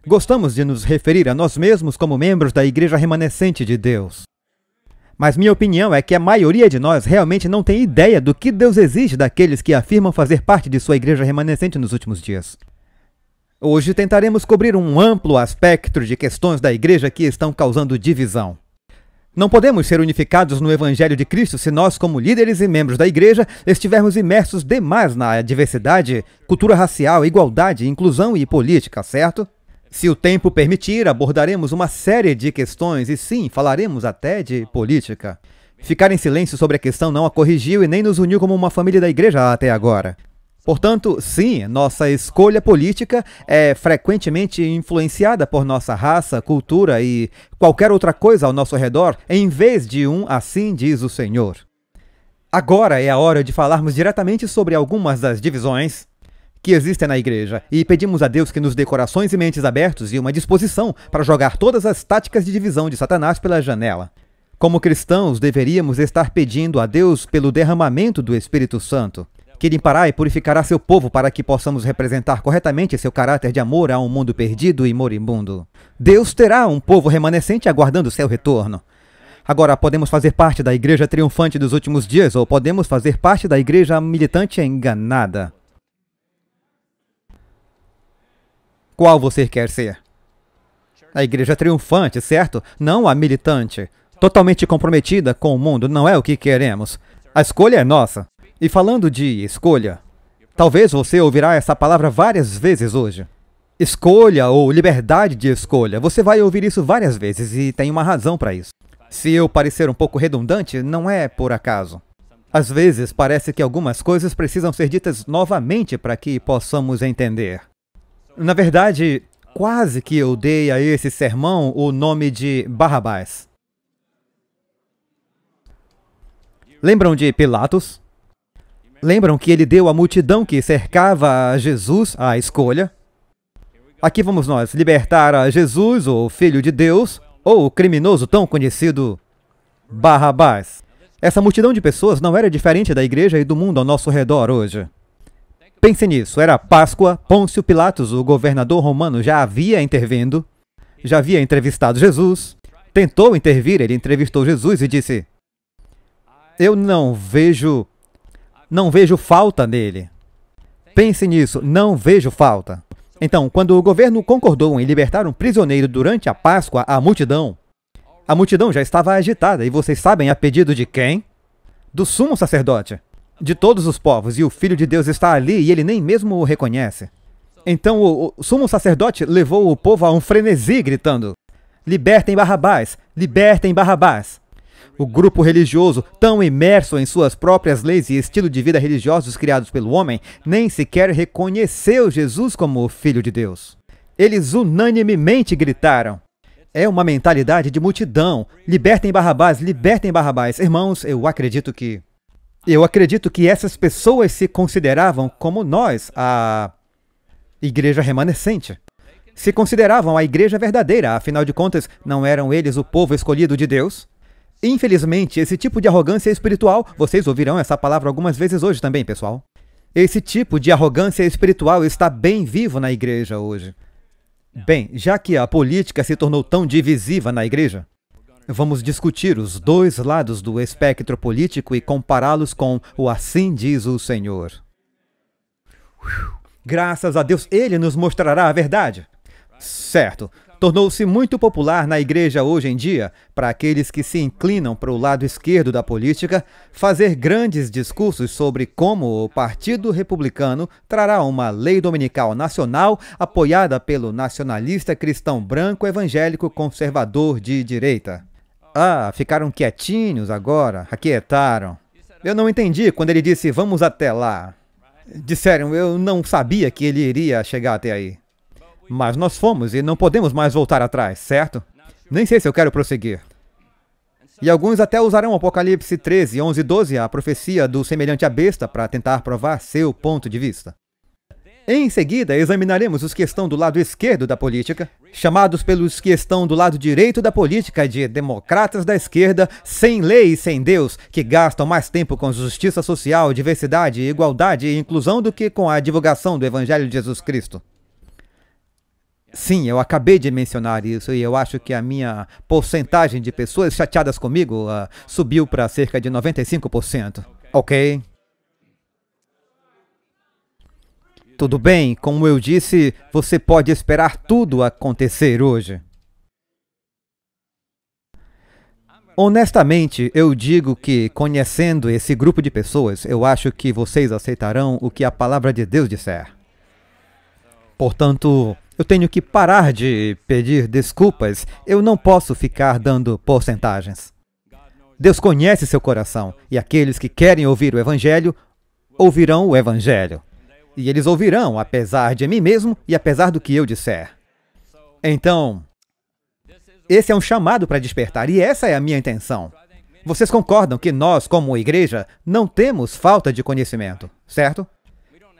Gostamos de nos referir a nós mesmos como membros da Igreja Remanescente de Deus. Mas minha opinião é que a maioria de nós realmente não tem ideia do que Deus exige daqueles que afirmam fazer parte de sua Igreja Remanescente nos últimos dias. Hoje tentaremos cobrir um amplo espectro de questões da Igreja que estão causando divisão. Não podemos ser unificados no Evangelho de Cristo se nós, como líderes e membros da Igreja, estivermos imersos demais na diversidade, cultura racial, igualdade, inclusão e política, certo? Se o tempo permitir, abordaremos uma série de questões e sim, falaremos até de política. Ficar em silêncio sobre a questão não a corrigiu e nem nos uniu como uma família da Igreja até agora. Portanto, sim, nossa escolha política é frequentemente influenciada por nossa raça, cultura e qualquer outra coisa ao nosso redor, em vez de assim diz o Senhor. Agora é a hora de falarmos diretamente sobre algumas das divisões que existem na Igreja e pedimos a Deus que nos dê corações e mentes abertos e uma disposição para jogar todas as táticas de divisão de Satanás pela janela. Como cristãos, deveríamos estar pedindo a Deus pelo derramamento do Espírito Santo, que limpará e purificará seu povo para que possamos representar corretamente seu caráter de amor a um mundo perdido e moribundo. Deus terá um povo remanescente aguardando seu retorno. Agora, podemos fazer parte da igreja triunfante dos últimos dias ou podemos fazer parte da igreja militante enganada. Qual você quer ser? A igreja triunfante, certo? Não a militante. Totalmente comprometida com o mundo não é o que queremos. A escolha é nossa. E falando de escolha, talvez você ouvirá essa palavra várias vezes hoje. Escolha ou liberdade de escolha. Você vai ouvir isso várias vezes e tem uma razão para isso. Se eu parecer um pouco redundante, não é por acaso. Às vezes parece que algumas coisas precisam ser ditas novamente para que possamos entender. Na verdade, quase que eu dei a esse sermão o nome de Barrabás. Lembram de Pilatos? Lembram que ele deu à multidão que cercava a Jesus a escolha? Aqui vamos nós, libertar a Jesus, o Filho de Deus, ou o criminoso tão conhecido Barrabás. Essa multidão de pessoas não era diferente da igreja e do mundo ao nosso redor hoje. Pense nisso, era Páscoa, Pôncio Pilatos, o governador romano, já havia intervindo, já havia entrevistado Jesus, tentou intervir, ele entrevistou Jesus e disse: eu não vejo falta nele. Pense nisso, não vejo falta. Então, quando o governo concordou em libertar um prisioneiro durante a Páscoa, a multidão já estava agitada. E vocês sabem a pedido de quem? Do sumo sacerdote, de todos os povos. E o Filho de Deus está ali e ele nem mesmo o reconhece. Então o sumo sacerdote levou o povo a um frenesi gritando: libertem Barrabás, libertem Barrabás. O grupo religioso, tão imerso em suas próprias leis e estilo de vida religiosos criados pelo homem, nem sequer reconheceu Jesus como o Filho de Deus. Eles unanimemente gritaram. É uma mentalidade de multidão. Libertem Barrabás, libertem Barrabás. Irmãos, eu acredito que essas pessoas se consideravam como nós, a igreja remanescente. Se consideravam a igreja verdadeira, afinal de contas, não eram eles o povo escolhido de Deus? Infelizmente, esse tipo de arrogância espiritual, vocês ouvirão essa palavra algumas vezes hoje também, pessoal. Esse tipo de arrogância espiritual está bem vivo na igreja hoje. Bem, já que a política se tornou tão divisiva na igreja, vamos discutir os dois lados do espectro político e compará-los com o assim diz o Senhor. Graças a Deus, Ele nos mostrará a verdade. Certo. Tornou-se muito popular na igreja hoje em dia, para aqueles que se inclinam para o lado esquerdo da política, fazer grandes discursos sobre como o Partido Republicano trará uma lei dominical nacional apoiada pelo nacionalista cristão branco evangélico conservador de direita. Ah, ficaram quietinhos agora, aquietaram. Eu não entendi quando ele disse vamos até lá. Disseram, eu não sabia que ele iria chegar até aí. Mas nós fomos e não podemos mais voltar atrás, certo? Nem sei se eu quero prosseguir. E alguns até usarão Apocalipse 13, 11 e 12, a profecia do semelhante à besta, para tentar provar seu ponto de vista. Em seguida, examinaremos os que estão do lado esquerdo da política, chamados pelos que estão do lado direito da política de democratas da esquerda, sem lei e sem Deus, que gastam mais tempo com justiça social, diversidade, igualdade e inclusão do que com a divulgação do Evangelho de Jesus Cristo. Sim, eu acabei de mencionar isso e eu acho que a minha porcentagem de pessoas chateadas comigo subiu para cerca de 95%. Ok? Tudo bem, como eu disse, você pode esperar tudo acontecer hoje. Honestamente, eu digo que, conhecendo esse grupo de pessoas, eu acho que vocês aceitarão o que a palavra de Deus disser. Portanto, eu tenho que parar de pedir desculpas. Eu não posso ficar dando porcentagens. Deus conhece seu coração, e aqueles que querem ouvir o Evangelho, ouvirão o Evangelho. E eles ouvirão, apesar de mim mesmo e apesar do que eu disser. Então, esse é um chamado para despertar, e essa é a minha intenção. Vocês concordam que nós, como igreja, não temos falta de conhecimento, certo?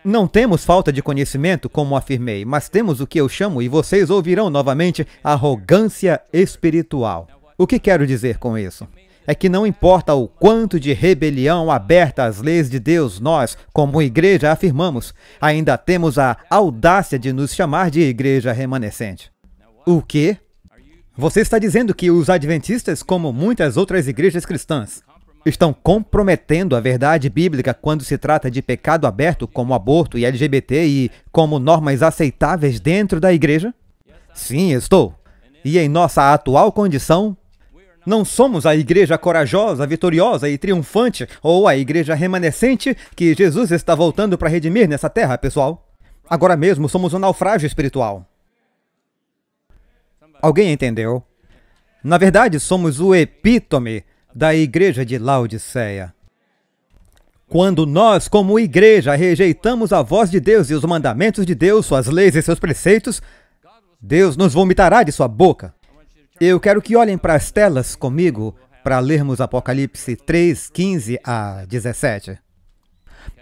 Não temos falta de conhecimento, como afirmei, mas temos o que eu chamo, e vocês ouvirão novamente, arrogância espiritual. O que quero dizer com isso? É que não importa o quanto de rebelião aberta às leis de Deus nós, como igreja, afirmamos, ainda temos a audácia de nos chamar de igreja remanescente. O quê? Você está dizendo que os adventistas, como muitas outras igrejas cristãs, estão comprometendo a verdade bíblica quando se trata de pecado aberto, como aborto e LGBT, e como normas aceitáveis dentro da igreja? Sim, estou. E em nossa atual condição, não somos a igreja corajosa, vitoriosa e triunfante, ou a igreja remanescente que Jesus está voltando para redimir nessa terra, pessoal. Agora mesmo somos um naufrágio espiritual. Alguém entendeu? Na verdade, somos o epítome da igreja de Laodiceia. Quando nós, como igreja, rejeitamos a voz de Deus e os mandamentos de Deus, suas leis e seus preceitos, Deus nos vomitará de sua boca. Eu quero que olhem para as telas comigo para lermos Apocalipse 3, 15 a 17.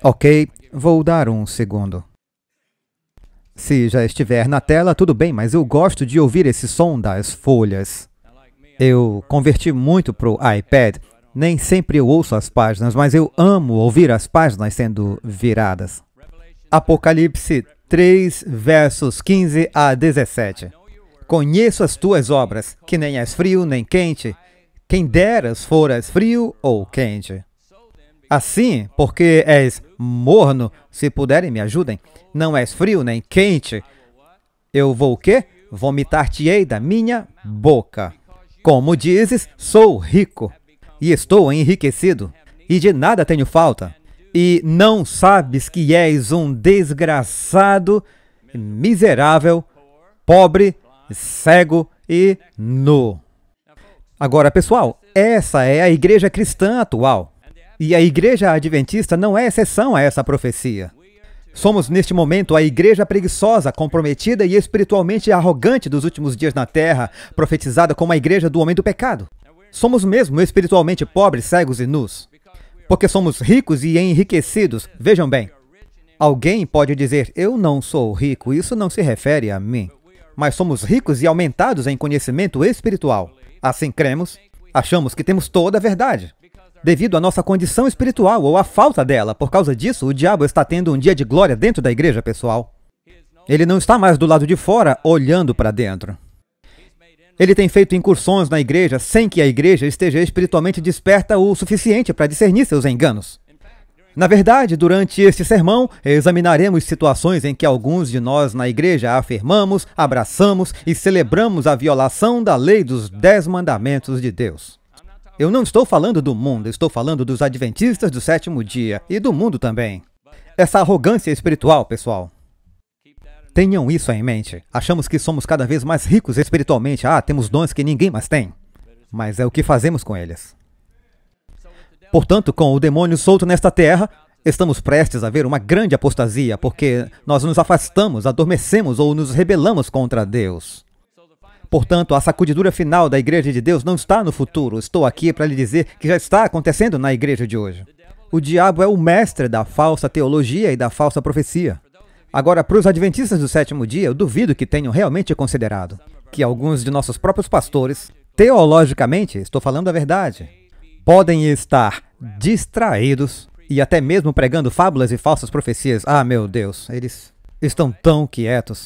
Ok, vou dar um segundo. Se já estiver na tela, tudo bem, mas eu gosto de ouvir esse som das folhas. Eu converti muito para o iPad. Nem sempre eu ouço as páginas, mas eu amo ouvir as páginas sendo viradas. Apocalipse 3, versos 15 a 17. Conheço as tuas obras, que nem és frio nem quente. Quem deras foras frio ou quente. Assim, porque és morno, se puderem me ajudem, não és frio nem quente, eu vou o quê? Vomitar-te-ei da minha boca. Como dizes, sou rico, e estou enriquecido, e de nada tenho falta, e não sabes que és um desgraçado, miserável, pobre, cego e nu. Agora, pessoal, essa é a igreja cristã atual. E a igreja adventista não é exceção a essa profecia. Somos, neste momento, a igreja preguiçosa, comprometida e espiritualmente arrogante dos últimos dias na terra, profetizada como a igreja do homem do pecado. Somos mesmo espiritualmente pobres, cegos e nus. Porque somos ricos e enriquecidos. Vejam bem, alguém pode dizer, eu não sou rico, isso não se refere a mim. Mas somos ricos e aumentados em conhecimento espiritual. Assim cremos, achamos que temos toda a verdade. Devido à nossa condição espiritual ou à falta dela. Por causa disso, o diabo está tendo um dia de glória dentro da igreja, pessoal. Ele não está mais do lado de fora, olhando para dentro. Ele tem feito incursões na igreja sem que a igreja esteja espiritualmente desperta o suficiente para discernir seus enganos. Na verdade, durante este sermão, examinaremos situações em que alguns de nós na igreja afirmamos, abraçamos e celebramos a violação da lei dos 10 mandamentos de Deus. Eu não estou falando do mundo, estou falando dos adventistas do sétimo dia e do mundo também. Essa arrogância espiritual, pessoal. Tenham isso em mente. Achamos que somos cada vez mais ricos espiritualmente. Temos dons que ninguém mais tem. Mas é o que fazemos com eles. Portanto, com o demônio solto nesta terra, estamos prestes a ver uma grande apostasia, porque nós nos afastamos, adormecemos ou nos rebelamos contra Deus. Portanto, a sacudidura final da igreja de Deus não está no futuro. Estou aqui para lhe dizer que já está acontecendo na igreja de hoje. O diabo é o mestre da falsa teologia e da falsa profecia. Agora, para os adventistas do sétimo dia, eu duvido que tenham realmente considerado que alguns de nossos próprios pastores, teologicamente, estou falando a verdade, podem estar distraídos e até mesmo pregando fábulas e falsas profecias. Meu Deus, eles estão tão quietos.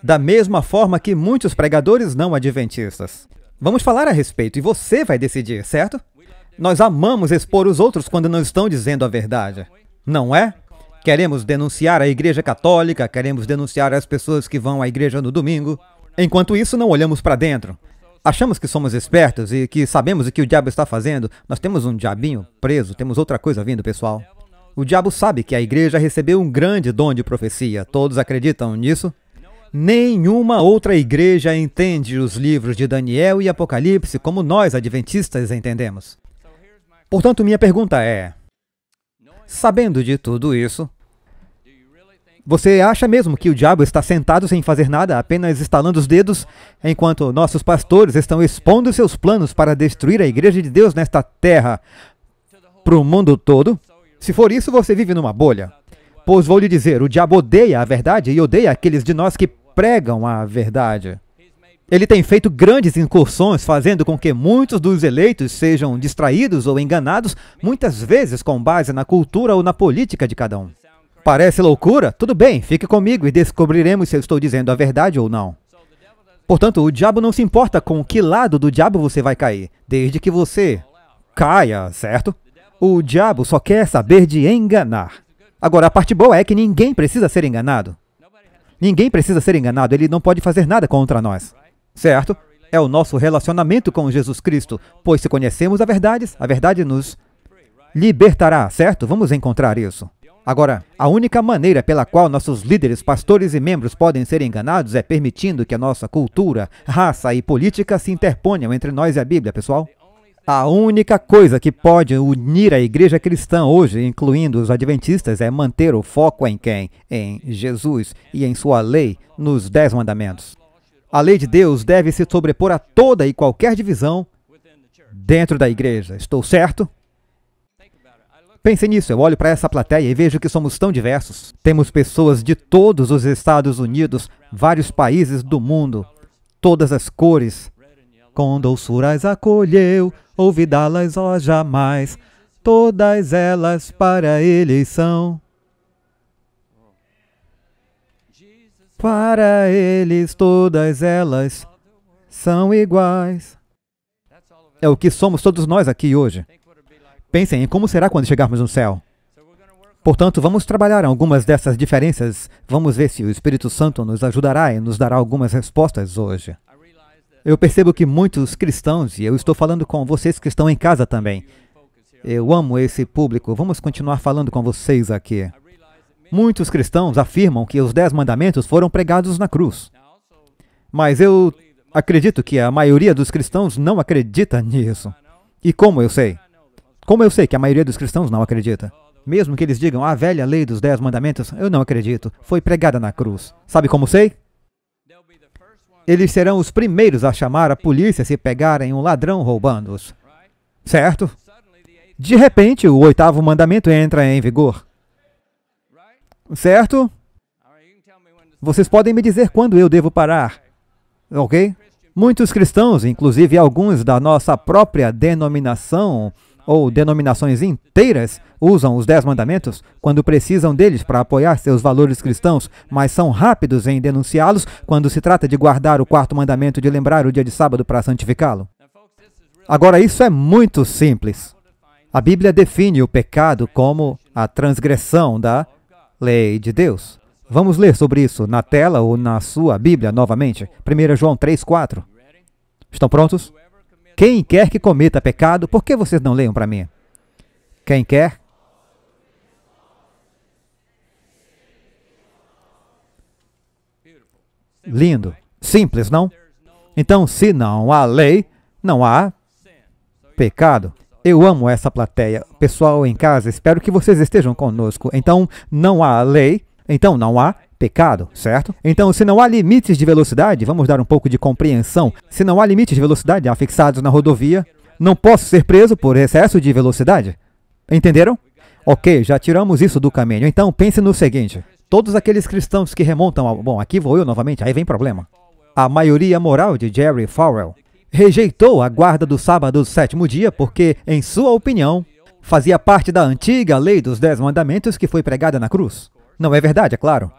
Da mesma forma que muitos pregadores não adventistas. Vamos falar a respeito e você vai decidir, certo? Nós amamos expor os outros quando não estão dizendo a verdade, não é? Queremos denunciar a Igreja Católica, queremos denunciar as pessoas que vão à igreja no domingo. Enquanto isso, não olhamos para dentro. Achamos que somos espertos e que sabemos o que o diabo está fazendo. Nós temos um diabinho preso, temos outra coisa vindo, pessoal. O diabo sabe que a igreja recebeu um grande dom de profecia. Todos acreditam nisso? Nenhuma outra igreja entende os livros de Daniel e Apocalipse como nós, adventistas, entendemos. Portanto, minha pergunta é, sabendo de tudo isso, você acha mesmo que o diabo está sentado sem fazer nada, apenas estalando os dedos, enquanto nossos pastores estão expondo seus planos para destruir a igreja de Deus nesta terra para o mundo todo? Se for isso, você vive numa bolha. Pois vou lhe dizer, o diabo odeia a verdade e odeia aqueles de nós que pregam a verdade. Ele tem feito grandes incursões, fazendo com que muitos dos eleitos sejam distraídos ou enganados, muitas vezes com base na cultura ou na política de cada um. Parece loucura? Tudo bem, fique comigo e descobriremos se eu estou dizendo a verdade ou não. Portanto, o diabo não se importa com que lado do diabo você vai cair, desde que você caia, certo? O diabo só quer saber de enganar. Agora, a parte boa é que ninguém precisa ser enganado. Ninguém precisa ser enganado, ele não pode fazer nada contra nós. Certo? É o nosso relacionamento com Jesus Cristo, pois se conhecemos a verdade nos libertará, certo? Vamos encontrar isso. Agora, a única maneira pela qual nossos líderes, pastores e membros podem ser enganados é permitindo que a nossa cultura, raça e política se interponham entre nós e a Bíblia, pessoal. A única coisa que pode unir a igreja cristã hoje, incluindo os adventistas, é manter o foco em quem? Em Jesus e em sua lei, nos 10 mandamentos. A lei de Deus deve se sobrepor a toda e qualquer divisão dentro da igreja. Estou certo? Pense nisso, eu olho para essa plateia e vejo que somos tão diversos. Temos pessoas de todos os Estados Unidos, vários países do mundo, todas as cores. Com doçuras acolheu, ouvidá-las, ó jamais, todas elas para ele são. Para eles todas elas são iguais. É o que somos todos nós aqui hoje. Pensem em como será quando chegarmos no céu. Portanto, vamos trabalhar algumas dessas diferenças. Vamos ver se o Espírito Santo nos ajudará e nos dará algumas respostas hoje. Eu percebo que muitos cristãos, e eu estou falando com vocês que estão em casa também. Eu amo esse público. Vamos continuar falando com vocês aqui. Muitos cristãos afirmam que os 10 mandamentos foram pregados na cruz. Mas eu acredito que a maioria dos cristãos não acredita nisso. E como eu sei? Como eu sei que a maioria dos cristãos não acredita? Mesmo que eles digam, a velha lei dos 10 mandamentos, eu não acredito. Foi pregada na cruz. Sabe como sei? Eles serão os primeiros a chamar a polícia se pegarem um ladrão roubando-os. Certo? De repente, o 8º mandamento entra em vigor. Certo? Vocês podem me dizer quando eu devo parar. Ok? Muitos cristãos, inclusive alguns da nossa própria denominação, ou denominações inteiras, usam os 10 mandamentos quando precisam deles para apoiar seus valores cristãos, mas são rápidos em denunciá-los quando se trata de guardar o 4º mandamento de lembrar o dia de sábado para santificá-lo. Agora, isso é muito simples. A Bíblia define o pecado como a transgressão da lei de Deus. Vamos ler sobre isso na tela ou na sua Bíblia novamente. 1 João 3:4. Estão prontos? Quem quer que cometa pecado, por que vocês não leiam para mim? Quem quer? Lindo. Simples, não? Então, se não há lei, não há pecado. Eu amo essa plateia. Pessoal em casa, espero que vocês estejam conosco. Então, não há lei, então não há pecado, certo? Então, se não há limites de velocidade, vamos dar um pouco de compreensão. Se não há limites de velocidade afixados na rodovia, não posso ser preso por excesso de velocidade. Entenderam? Ok, já tiramos isso do caminho. Então, pense no seguinte. Todos aqueles cristãos que remontam ao... Bom, aqui vou eu novamente, aí vem problema. A maioria moral de Jerry Falwell rejeitou a guarda do sábado do 7º dia porque, em sua opinião, fazia parte da antiga lei dos 10 mandamentos que foi pregada na cruz. Não é verdade, é claro.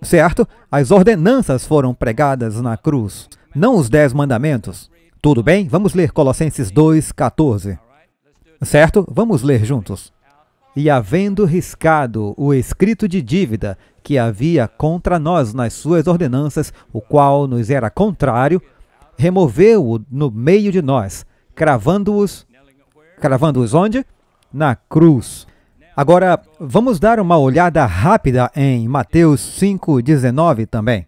certo? As ordenanças foram pregadas na cruz, não os 10 mandamentos. Tudo bem? Vamos ler Colossenses 2:14. Certo? Vamos ler juntos. E havendo riscado o escrito de dívida que havia contra nós nas suas ordenanças, o qual nos era contrário, removeu-o no meio de nós, cravando-os onde? Na cruz. Agora, vamos dar uma olhada rápida em Mateus 5:19 também.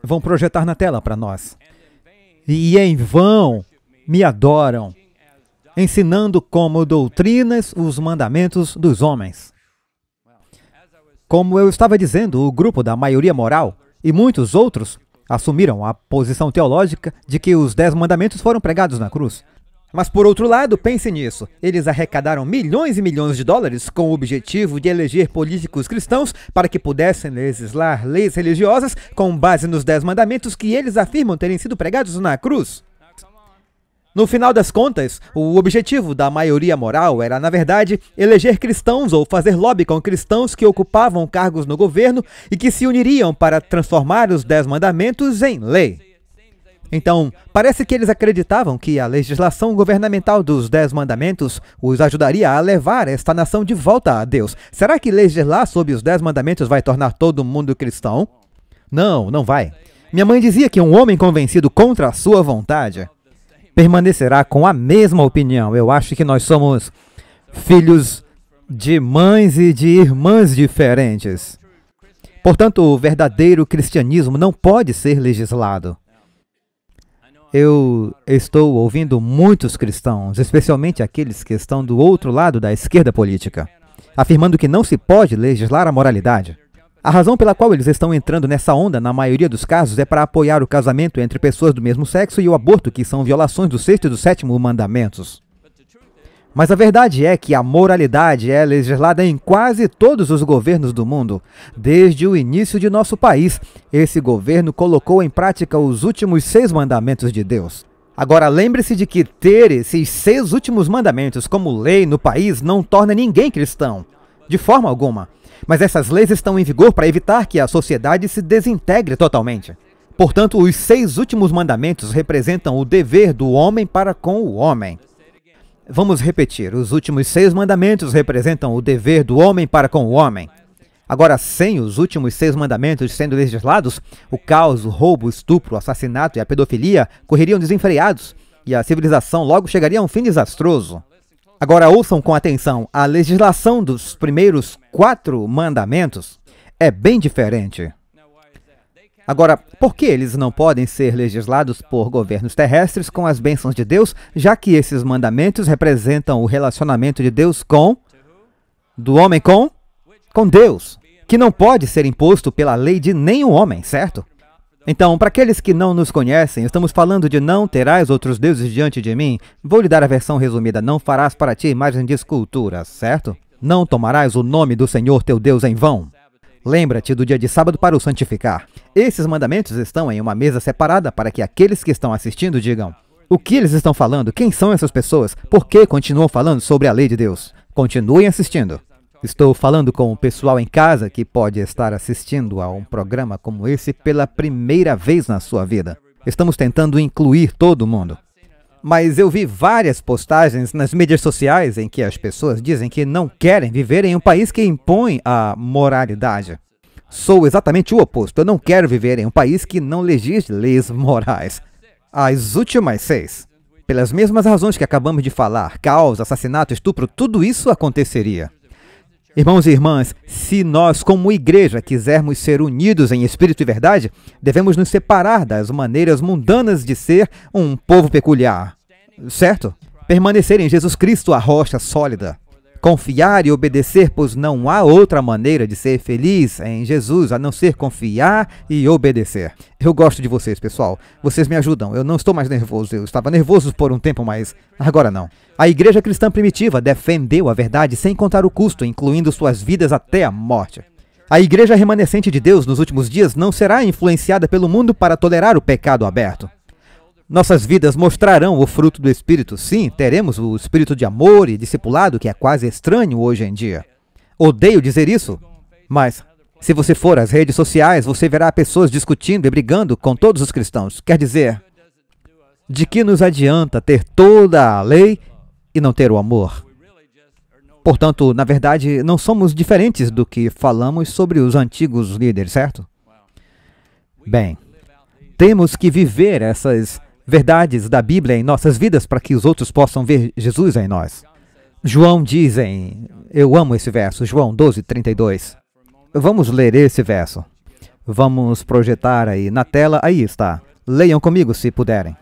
Vão projetar na tela para nós. E em vão me adoram, ensinando como doutrinas os mandamentos dos homens. Como eu estava dizendo, o grupo da maioria moral e muitos outros assumiram a posição teológica de que os 10 mandamentos foram pregados na cruz. Mas, por outro lado, pense nisso. Eles arrecadaram milhões e milhões de dólares com o objetivo de eleger políticos cristãos para que pudessem legislar leis religiosas com base nos 10 mandamentos que eles afirmam terem sido pregados na cruz. No final das contas, o objetivo da maioria moral era, na verdade, eleger cristãos ou fazer lobby com cristãos que ocupavam cargos no governo e que se uniriam para transformar os 10 mandamentos em lei. Então, parece que eles acreditavam que a legislação governamental dos 10 mandamentos os ajudaria a levar esta nação de volta a Deus. Será que legislar sob os 10 mandamentos vai tornar todo mundo cristão? Não, não vai. Minha mãe dizia que um homem convencido contra a sua vontade permanecerá com a mesma opinião. Eu acho que nós somos filhos de mães e de irmãs diferentes. Portanto, o verdadeiro cristianismo não pode ser legislado. Eu estou ouvindo muitos cristãos, especialmente aqueles que estão do outro lado da esquerda política, afirmando que não se pode legislar a moralidade. A razão pela qual eles estão entrando nessa onda, na maioria dos casos, é para apoiar o casamento entre pessoas do mesmo sexo e o aborto, que são violações do 6º e do 7º mandamentos. Mas a verdade é que a moralidade é legislada em quase todos os governos do mundo. Desde o início de nosso país, esse governo colocou em prática os últimos 6 mandamentos de Deus. Agora, lembre-se de que ter esses 6 últimos mandamentos como lei no país não torna ninguém cristão, de forma alguma. Mas essas leis estão em vigor para evitar que a sociedade se desintegre totalmente. Portanto, os 6 últimos mandamentos representam o dever do homem para com o homem. Vamos repetir, os últimos 6 mandamentos representam o dever do homem para com o homem. Agora, sem os últimos 6 mandamentos sendo legislados, o caos, o roubo, o estupro, o assassinato e a pedofilia correriam desenfreados e a civilização logo chegaria a um fim desastroso. Agora, ouçam com atenção, a legislação dos primeiros 4 mandamentos é bem diferente. Agora, por que eles não podem ser legislados por governos terrestres com as bênçãos de Deus, já que esses mandamentos representam o relacionamento de Deus do homem com Deus, que não pode ser imposto pela lei de nenhum homem, certo? Então, para aqueles que não nos conhecem, estamos falando de não terás outros deuses diante de mim. Vou lhe dar a versão resumida. Não farás para ti imagem de escultura, certo? Não tomarás o nome do Senhor teu Deus em vão. Lembra-te do dia de sábado para o santificar. Esses mandamentos estão em uma mesa separada para que aqueles que estão assistindo digam: o que eles estão falando? Quem são essas pessoas? Por que continuam falando sobre a lei de Deus? Continuem assistindo. Estou falando com o pessoal em casa que pode estar assistindo a um programa como esse pela primeira vez na sua vida. Estamos tentando incluir todo mundo. Mas eu vi várias postagens nas mídias sociais em que as pessoas dizem que não querem viver em um país que impõe a moralidade. Sou exatamente o oposto. Eu não quero viver em um país que não legisle leis morais. As últimas 6. Pelas mesmas razões que acabamos de falar, caos, assassinato, estupro, tudo isso aconteceria. Irmãos e irmãs, se nós, como igreja, quisermos ser unidos em espírito e verdade, devemos nos separar das maneiras mundanas de ser um povo peculiar, certo? Permanecer em Jesus Cristo, a rocha sólida. Confiar e obedecer, pois não há outra maneira de ser feliz em Jesus a não ser confiar e obedecer. Eu gosto de vocês, pessoal. Vocês me ajudam. Eu não estou mais nervoso. Eu estava nervoso por um tempo, mas agora não. A igreja cristã primitiva defendeu a verdade sem contar o custo, incluindo suas vidas até a morte. A igreja remanescente de Deus nos últimos dias não será influenciada pelo mundo para tolerar o pecado aberto. Nossas vidas mostrarão o fruto do Espírito. Sim, teremos o espírito de amor e discipulado que é quase estranho hoje em dia. Odeio dizer isso, mas Se você for às redes sociais, você verá pessoas discutindo e brigando com todos os cristãos. Quer dizer, de que nos adianta ter toda a lei e não ter o amor? Portanto, na verdade, não somos diferentes do que falamos sobre os antigos líderes, certo? Bem, temos que viver essas verdades da Bíblia em nossas vidas para que os outros possam ver Jesus em nós. João diz eu amo esse verso, João 12:32. Vamos ler esse verso. Vamos projetar aí na tela, aí está. Leiam comigo se puderem.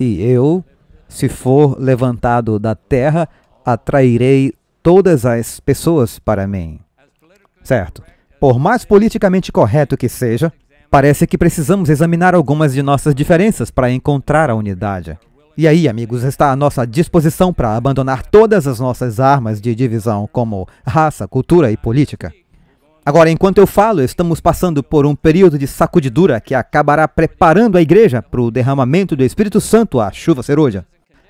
E eu, se for levantado da terra, atrairei todas as pessoas para mim. Certo. Por mais politicamente correto que seja, parece que precisamos examinar algumas de nossas diferenças para encontrar a unidade. E aí, amigos, está à nossa disposição para abandonar todas as nossas armas de divisão, como raça, cultura e política. Agora, enquanto eu falo, estamos passando por um período de sacudidura que acabará preparando a igreja para o derramamento do Espírito Santo, a chuva serôdia.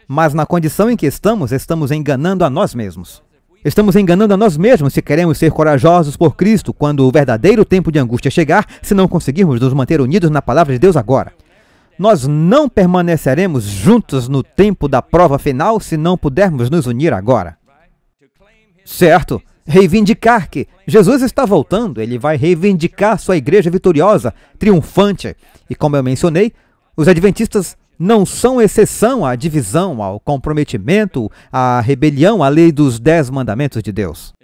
Mas na condição em que estamos enganando a nós mesmos. Estamos enganando a nós mesmos se queremos ser corajosos por Cristo quando o verdadeiro tempo de angústia chegar, se não conseguirmos nos manter unidos na palavra de Deus agora. Nós não permaneceremos juntos no tempo da prova final se não pudermos nos unir agora. Certo? Reivindicar que Jesus está voltando, ele vai reivindicar sua igreja vitoriosa, triunfante. E como eu mencionei, os adventistas não são exceção à divisão, ao comprometimento, à rebelião, à lei dos 10 mandamentos de Deus.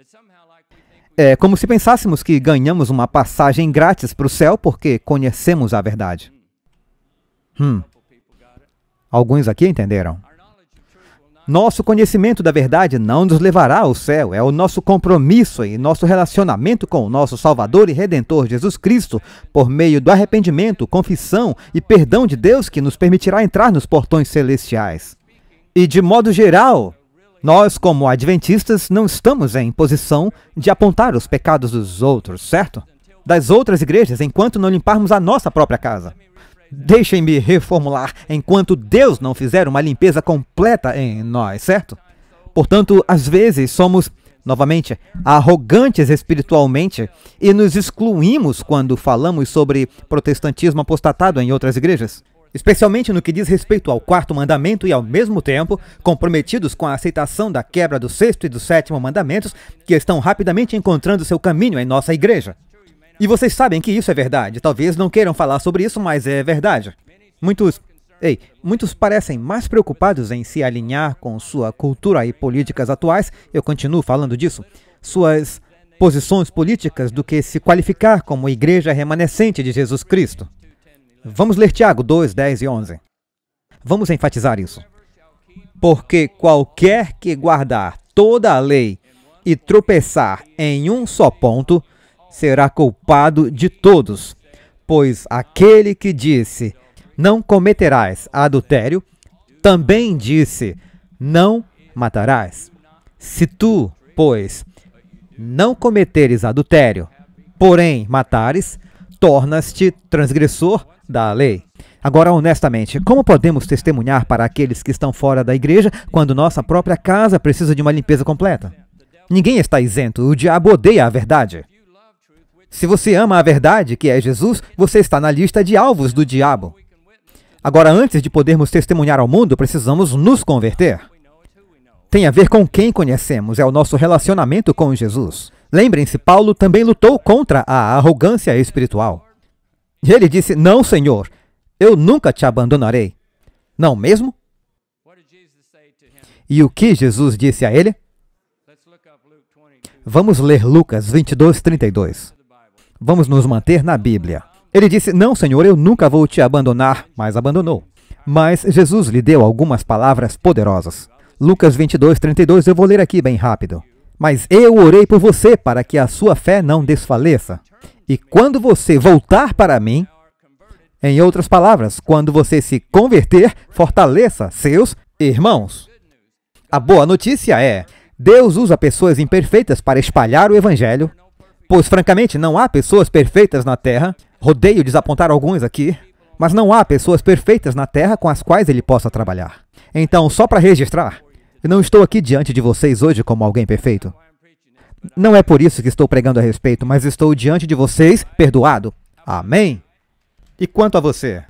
É como se pensássemos que ganhamos uma passagem grátis para o céu porque conhecemos a verdade. Alguns aqui entenderam. Nosso conhecimento da verdade não nos levará ao céu, é o nosso compromisso e nosso relacionamento com o nosso Salvador e Redentor Jesus Cristo, por meio do arrependimento, confissão e perdão de Deus que nos permitirá entrar nos portões celestiais. E de modo geral, nós como adventistas não estamos em posição de apontar os pecados dos outros, certo? Das outras igrejas, enquanto não limparmos a nossa própria casa. Deixem-me reformular, enquanto Deus não fizer uma limpeza completa em nós, certo? Portanto, às vezes somos, novamente, arrogantes espiritualmente e nos excluímos quando falamos sobre protestantismo apostatado em outras igrejas. Especialmente no que diz respeito ao 4º mandamento e, ao mesmo tempo, comprometidos com a aceitação da quebra do 6º e do 7º mandamentos que estão rapidamente encontrando seu caminho em nossa igreja. E vocês sabem que isso é verdade. Talvez não queiram falar sobre isso, mas é verdade. Muitos parecem mais preocupados em se alinhar com sua cultura e políticas atuais, eu continuo falando disso, suas posições políticas, do que se qualificar como igreja remanescente de Jesus Cristo. Vamos ler Tiago 2, 10 e 11. Vamos enfatizar isso. Porque qualquer que guardar toda a lei e tropeçar em um só ponto, será culpado de todos, pois aquele que disse, não cometerás adultério, também disse, não matarás. Se tu, pois, não cometeres adultério, porém matares, tornas-te transgressor da lei. Agora, honestamente, como podemos testemunhar para aqueles que estão fora da igreja quando nossa própria casa precisa de uma limpeza completa? Ninguém está isento, o diabo odeia a verdade. Se você ama a verdade, que é Jesus, você está na lista de alvos do diabo. Agora, antes de podermos testemunhar ao mundo, precisamos nos converter. Tem a ver com quem conhecemos, é o nosso relacionamento com Jesus. Lembrem-se, Paulo também lutou contra a arrogância espiritual. Ele disse, não, Senhor, eu nunca te abandonarei. Não mesmo? E o que Jesus disse a ele? Vamos ler Lucas 22, 32. Vamos nos manter na Bíblia. Ele disse, não, Senhor, eu nunca vou te abandonar, mas abandonou. Mas Jesus lhe deu algumas palavras poderosas. Lucas 22, 32, eu vou ler aqui bem rápido. Mas eu orei por você para que a sua fé não desfaleça. E quando você voltar para mim, em outras palavras, quando você se converter, fortaleça seus irmãos. A boa notícia é, Deus usa pessoas imperfeitas para espalhar o Evangelho, pois, francamente, não há pessoas perfeitas na Terra. Rodeio desapontar alguns aqui, mas não há pessoas perfeitas na Terra com as quais ele possa trabalhar. Então, só para registrar, eu não estou aqui diante de vocês hoje como alguém perfeito. Não é por isso que estou pregando a respeito, mas estou diante de vocês perdoado. Amém? E quanto a você?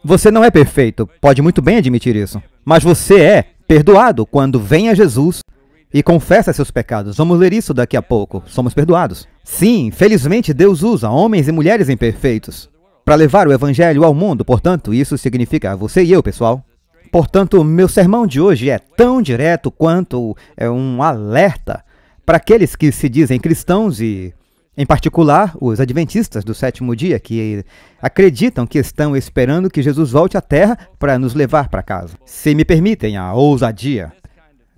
Você não é perfeito, pode muito bem admitir isso. Mas você é perdoado quando vem a Jesus e confessa seus pecados. Vamos ler isso daqui a pouco. Somos perdoados. Sim, felizmente Deus usa homens e mulheres imperfeitos para levar o evangelho ao mundo. Portanto, isso significa você e eu, pessoal. Portanto, meu sermão de hoje é tão direto quanto um alerta para aqueles que se dizem cristãos e, em particular, os adventistas do sétimo dia, que acreditam que estão esperando que Jesus volte à Terra para nos levar para casa. Se me permitem a ousadia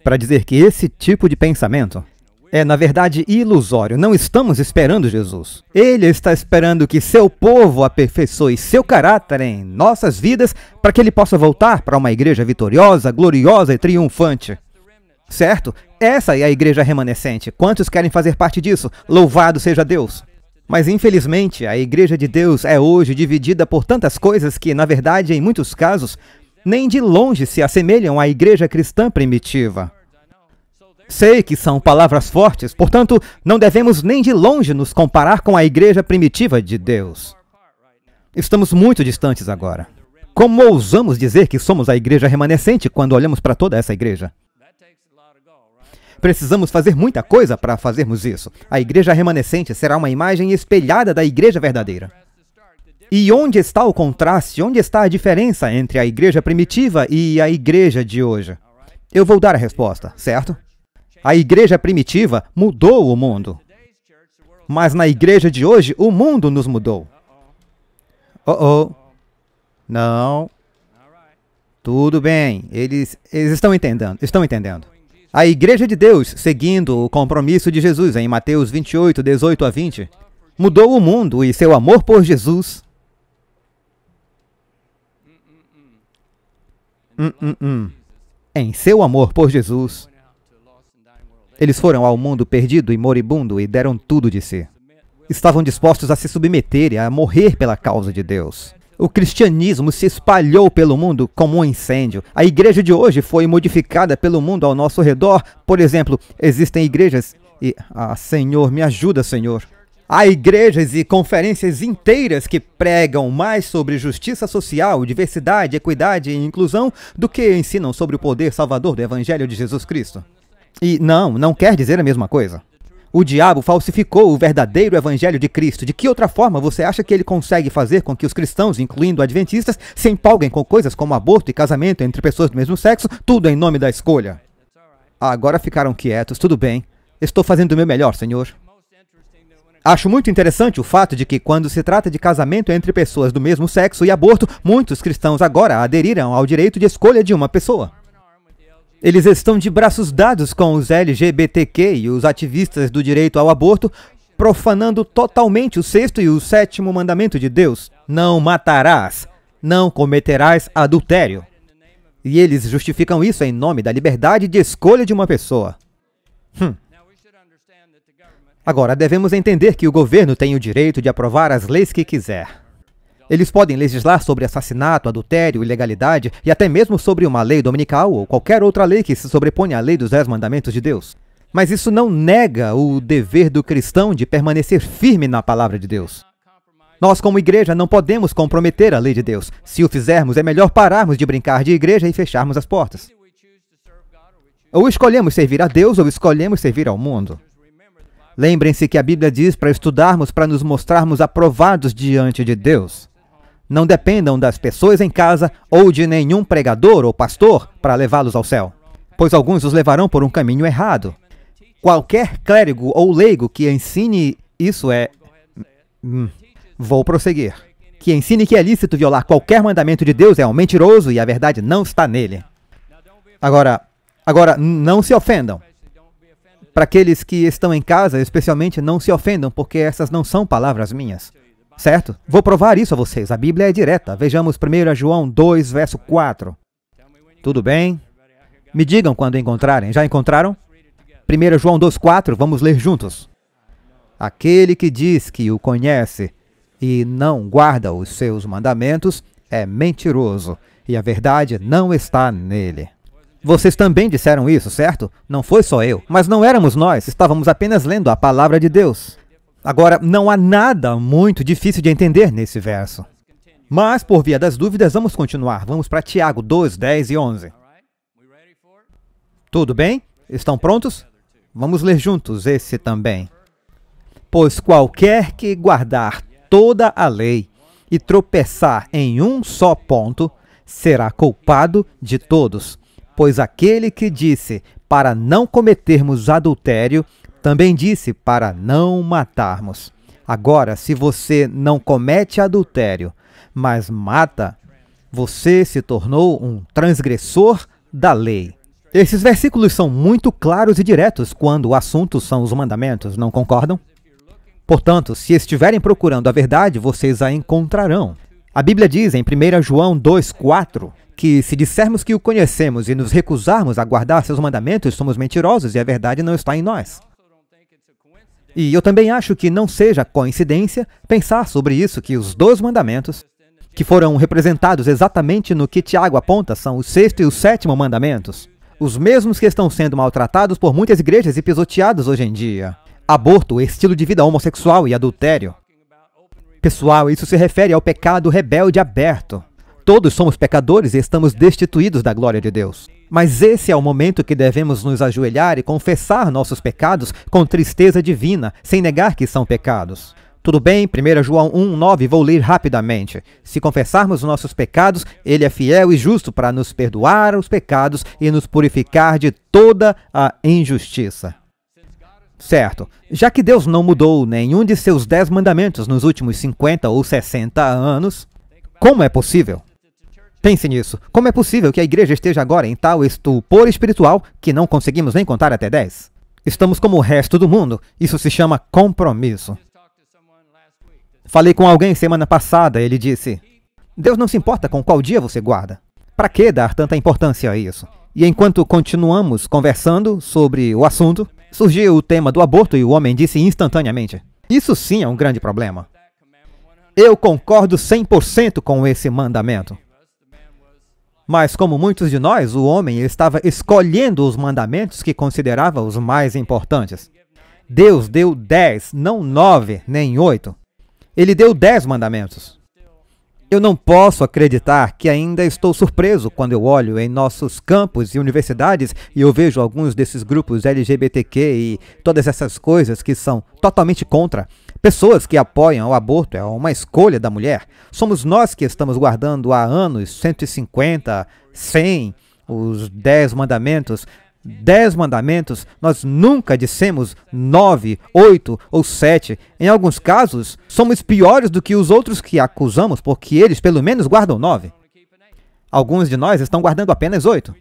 para dizer que esse tipo de pensamento é, na verdade, ilusório. Não estamos esperando Jesus. Ele está esperando que seu povo aperfeiçoe seu caráter em nossas vidas para que ele possa voltar para uma igreja vitoriosa, gloriosa e triunfante. Certo? Essa é a igreja remanescente. Quantos querem fazer parte disso? Louvado seja Deus! Mas, infelizmente, a igreja de Deus é hoje dividida por tantas coisas que, na verdade, em muitos casos, nem de longe se assemelham à igreja cristã primitiva. Sei que são palavras fortes, portanto, não devemos nem de longe nos comparar com a igreja primitiva de Deus. Estamos muito distantes agora. Como ousamos dizer que somos a igreja remanescente quando olhamos para toda essa igreja? Precisamos fazer muita coisa para fazermos isso. A igreja remanescente será uma imagem espelhada da igreja verdadeira. E onde está o contraste? Onde está a diferença entre a igreja primitiva e a igreja de hoje? Eu vou dar a resposta, certo? A igreja primitiva mudou o mundo. Mas na igreja de hoje, o mundo nos mudou. Não. Tudo bem. Eles estão entendendo. A igreja de Deus, seguindo o compromisso de Jesus em Mateus 28, 18 a 20, mudou o mundo e seu amor por Jesus. Em seu amor por Jesus, eles foram ao mundo perdido e moribundo e deram tudo de si. Estavam dispostos a se submeter e a morrer pela causa de Deus. O cristianismo se espalhou pelo mundo como um incêndio. A igreja de hoje foi modificada pelo mundo ao nosso redor. Por exemplo, existem igrejas e... Senhor, me ajuda, Senhor. Há igrejas e conferências inteiras que pregam mais sobre justiça social, diversidade, equidade e inclusão do que ensinam sobre o poder salvador do Evangelho de Jesus Cristo. E não quer dizer a mesma coisa. O diabo falsificou o verdadeiro Evangelho de Cristo. De que outra forma você acha que ele consegue fazer com que os cristãos, incluindo adventistas, se empolguem com coisas como aborto e casamento entre pessoas do mesmo sexo, tudo em nome da escolha? Agora ficaram quietos, tudo bem. Estou fazendo o meu melhor, Senhor. Acho muito interessante o fato de que, quando se trata de casamento entre pessoas do mesmo sexo e aborto, muitos cristãos agora aderiram ao direito de escolha de uma pessoa. Eles estão de braços dados com os LGBTQ e os ativistas do direito ao aborto, profanando totalmente o sexto e o sétimo mandamento de Deus. Não matarás, não cometerás adultério. E eles justificam isso em nome da liberdade de escolha de uma pessoa. Agora, devemos entender que o governo tem o direito de aprovar as leis que quiser. Eles podem legislar sobre assassinato, adultério, ilegalidade e até mesmo sobre uma lei dominical ou qualquer outra lei que se sobreponha à lei dos 10 mandamentos de Deus. Mas isso não nega o dever do cristão de permanecer firme na palavra de Deus. Nós, como igreja, não podemos comprometer a lei de Deus. Se o fizermos, é melhor pararmos de brincar de igreja e fecharmos as portas. Ou escolhemos servir a Deus ou escolhemos servir ao mundo. Lembrem-se que a Bíblia diz para estudarmos, para nos mostrarmos aprovados diante de Deus. Não dependam das pessoas em casa ou de nenhum pregador ou pastor para levá-los ao céu, pois alguns os levarão por um caminho errado. Qualquer clérigo ou leigo que ensine isso Vou prosseguir. Que ensine que é lícito violar qualquer mandamento de Deus é um mentiroso e a verdade não está nele. Agora, não se ofendam. Para aqueles que estão em casa, especialmente, não se ofendam, porque essas não são palavras minhas. Certo? Vou provar isso a vocês. A Bíblia é direta. Vejamos 1 João 2, verso 4. Tudo bem? Me digam quando encontrarem. Já encontraram? 1 João 2, 4. Vamos ler juntos. Aquele que diz que o conhece e não guarda os seus mandamentos é mentiroso, e a verdade não está nele. Vocês também disseram isso, certo? Não foi só eu. Mas não éramos nós, estávamos apenas lendo a palavra de Deus. Agora, não há nada muito difícil de entender nesse verso. Mas, por via das dúvidas, vamos continuar. Vamos para Tiago 2, 10 e 11. Tudo bem? Estão prontos? Vamos ler juntos esse também. Pois qualquer que guardar toda a lei e tropeçar em um só ponto, será culpado de todos. Pois aquele que disse para não cometermos adultério, também disse para não matarmos. Agora, se você não comete adultério, mas mata, você se tornou um transgressor da lei. Esses versículos são muito claros e diretos quando o assunto são os mandamentos, não concordam? Portanto, se estiverem procurando a verdade, vocês a encontrarão. A Bíblia diz em 1 João 2,4 que se dissermos que o conhecemos e nos recusarmos a guardar seus mandamentos, somos mentirosos e a verdade não está em nós. E eu também acho que não seja coincidência pensar sobre isso, que os 2 mandamentos, que foram representados exatamente no que Tiago aponta, são o 6º e o 7º mandamentos. Os mesmos que estão sendo maltratados por muitas igrejas e pisoteados hoje em dia. Aborto, estilo de vida homossexual e adultério. Pessoal, isso se refere ao pecado rebelde aberto. Todos somos pecadores e estamos destituídos da glória de Deus. Mas esse é o momento que devemos nos ajoelhar e confessar nossos pecados com tristeza divina, sem negar que são pecados. Tudo bem? 1 João 1,9, vou ler rapidamente. Se confessarmos nossos pecados, Ele é fiel e justo para nos perdoar os pecados e nos purificar de toda a injustiça. Certo. Já que Deus não mudou nenhum de seus 10 mandamentos nos últimos 50 ou 60 anos, como é possível? Pense nisso. Como é possível que a igreja esteja agora em tal estupor espiritual que não conseguimos nem contar até 10? Estamos como o resto do mundo. Isso se chama compromisso. Falei com alguém semana passada, ele disse: Deus não se importa com qual dia você guarda. Para que dar tanta importância a isso? E enquanto continuamos conversando sobre o assunto, surgiu o tema do aborto e o homem disse instantaneamente: isso sim é um grande problema. Eu concordo 100% com esse mandamento. Mas, como muitos de nós, o homem estava escolhendo os mandamentos que considerava os mais importantes. Deus deu 10, não 9, nem 8. Ele deu 10 mandamentos. Eu não posso acreditar que ainda estou surpreso quando eu olho em nossos campos e universidades e eu vejo alguns desses grupos LGBTQ e todas essas coisas que são totalmente contra. Pessoas que apoiam o aborto, é uma escolha da mulher. Somos nós que estamos guardando há anos, 150, 100, os 10 mandamentos. 10 mandamentos, nós nunca dissemos 9, 8 ou 7. Em alguns casos, somos piores do que os outros que acusamos, porque eles pelo menos guardam 9. Alguns de nós estão guardando apenas 8.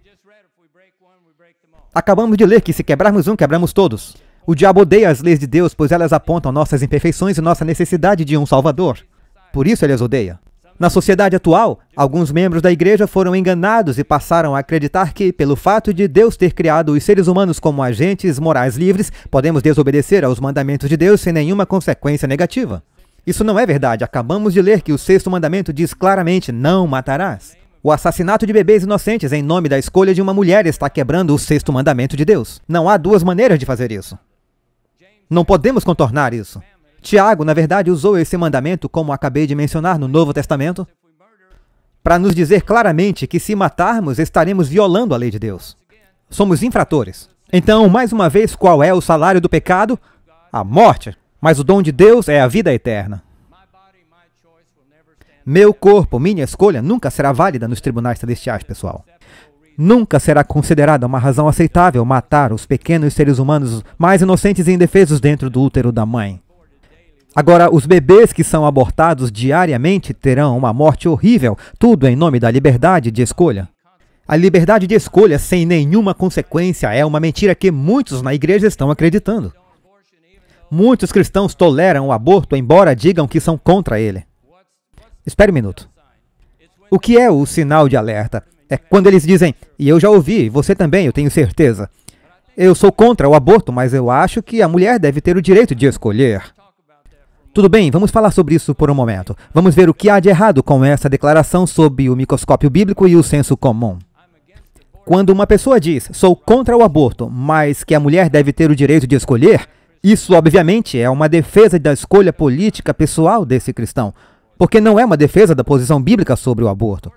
Acabamos de ler que se quebrarmos um, quebramos todos. O diabo odeia as leis de Deus, pois elas apontam nossas imperfeições e nossa necessidade de um Salvador. Por isso ele as odeia. Na sociedade atual, alguns membros da igreja foram enganados e passaram a acreditar que, pelo fato de Deus ter criado os seres humanos como agentes morais livres, podemos desobedecer aos mandamentos de Deus sem nenhuma consequência negativa. Isso não é verdade. Acabamos de ler que o 6º mandamento diz claramente: não matarás. O assassinato de bebês inocentes em nome da escolha de uma mulher está quebrando o 6º mandamento de Deus. Não há 2 maneiras de fazer isso. Não podemos contornar isso. Tiago, na verdade, usou esse mandamento, como acabei de mencionar no Novo Testamento, para nos dizer claramente que se matarmos, estaremos violando a lei de Deus. Somos infratores. Então, mais uma vez, qual é o salário do pecado? A morte. Mas o dom de Deus é a vida eterna. Meu corpo, minha escolha, nunca será válida nos tribunais celestiais, pessoal. Nunca será considerada uma razão aceitável matar os pequenos seres humanos mais inocentes e indefesos dentro do útero da mãe. Agora, os bebês que são abortados diariamente terão uma morte horrível, tudo em nome da liberdade de escolha. A liberdade de escolha sem nenhuma consequência é uma mentira que muitos na igreja estão acreditando. Muitos cristãos toleram o aborto, embora digam que são contra ele. Espere um minuto. O que é o sinal de alerta? É quando eles dizem: e eu já ouvi, você também, eu tenho certeza. Eu sou contra o aborto, mas eu acho que a mulher deve ter o direito de escolher. Tudo bem, vamos falar sobre isso por um momento. Vamos ver o que há de errado com essa declaração sob o microscópio bíblico e o senso comum. Quando uma pessoa diz, sou contra o aborto, mas que a mulher deve ter o direito de escolher, isso obviamente é uma defesa da escolha política pessoal desse cristão, porque não é uma defesa da posição bíblica sobre o aborto.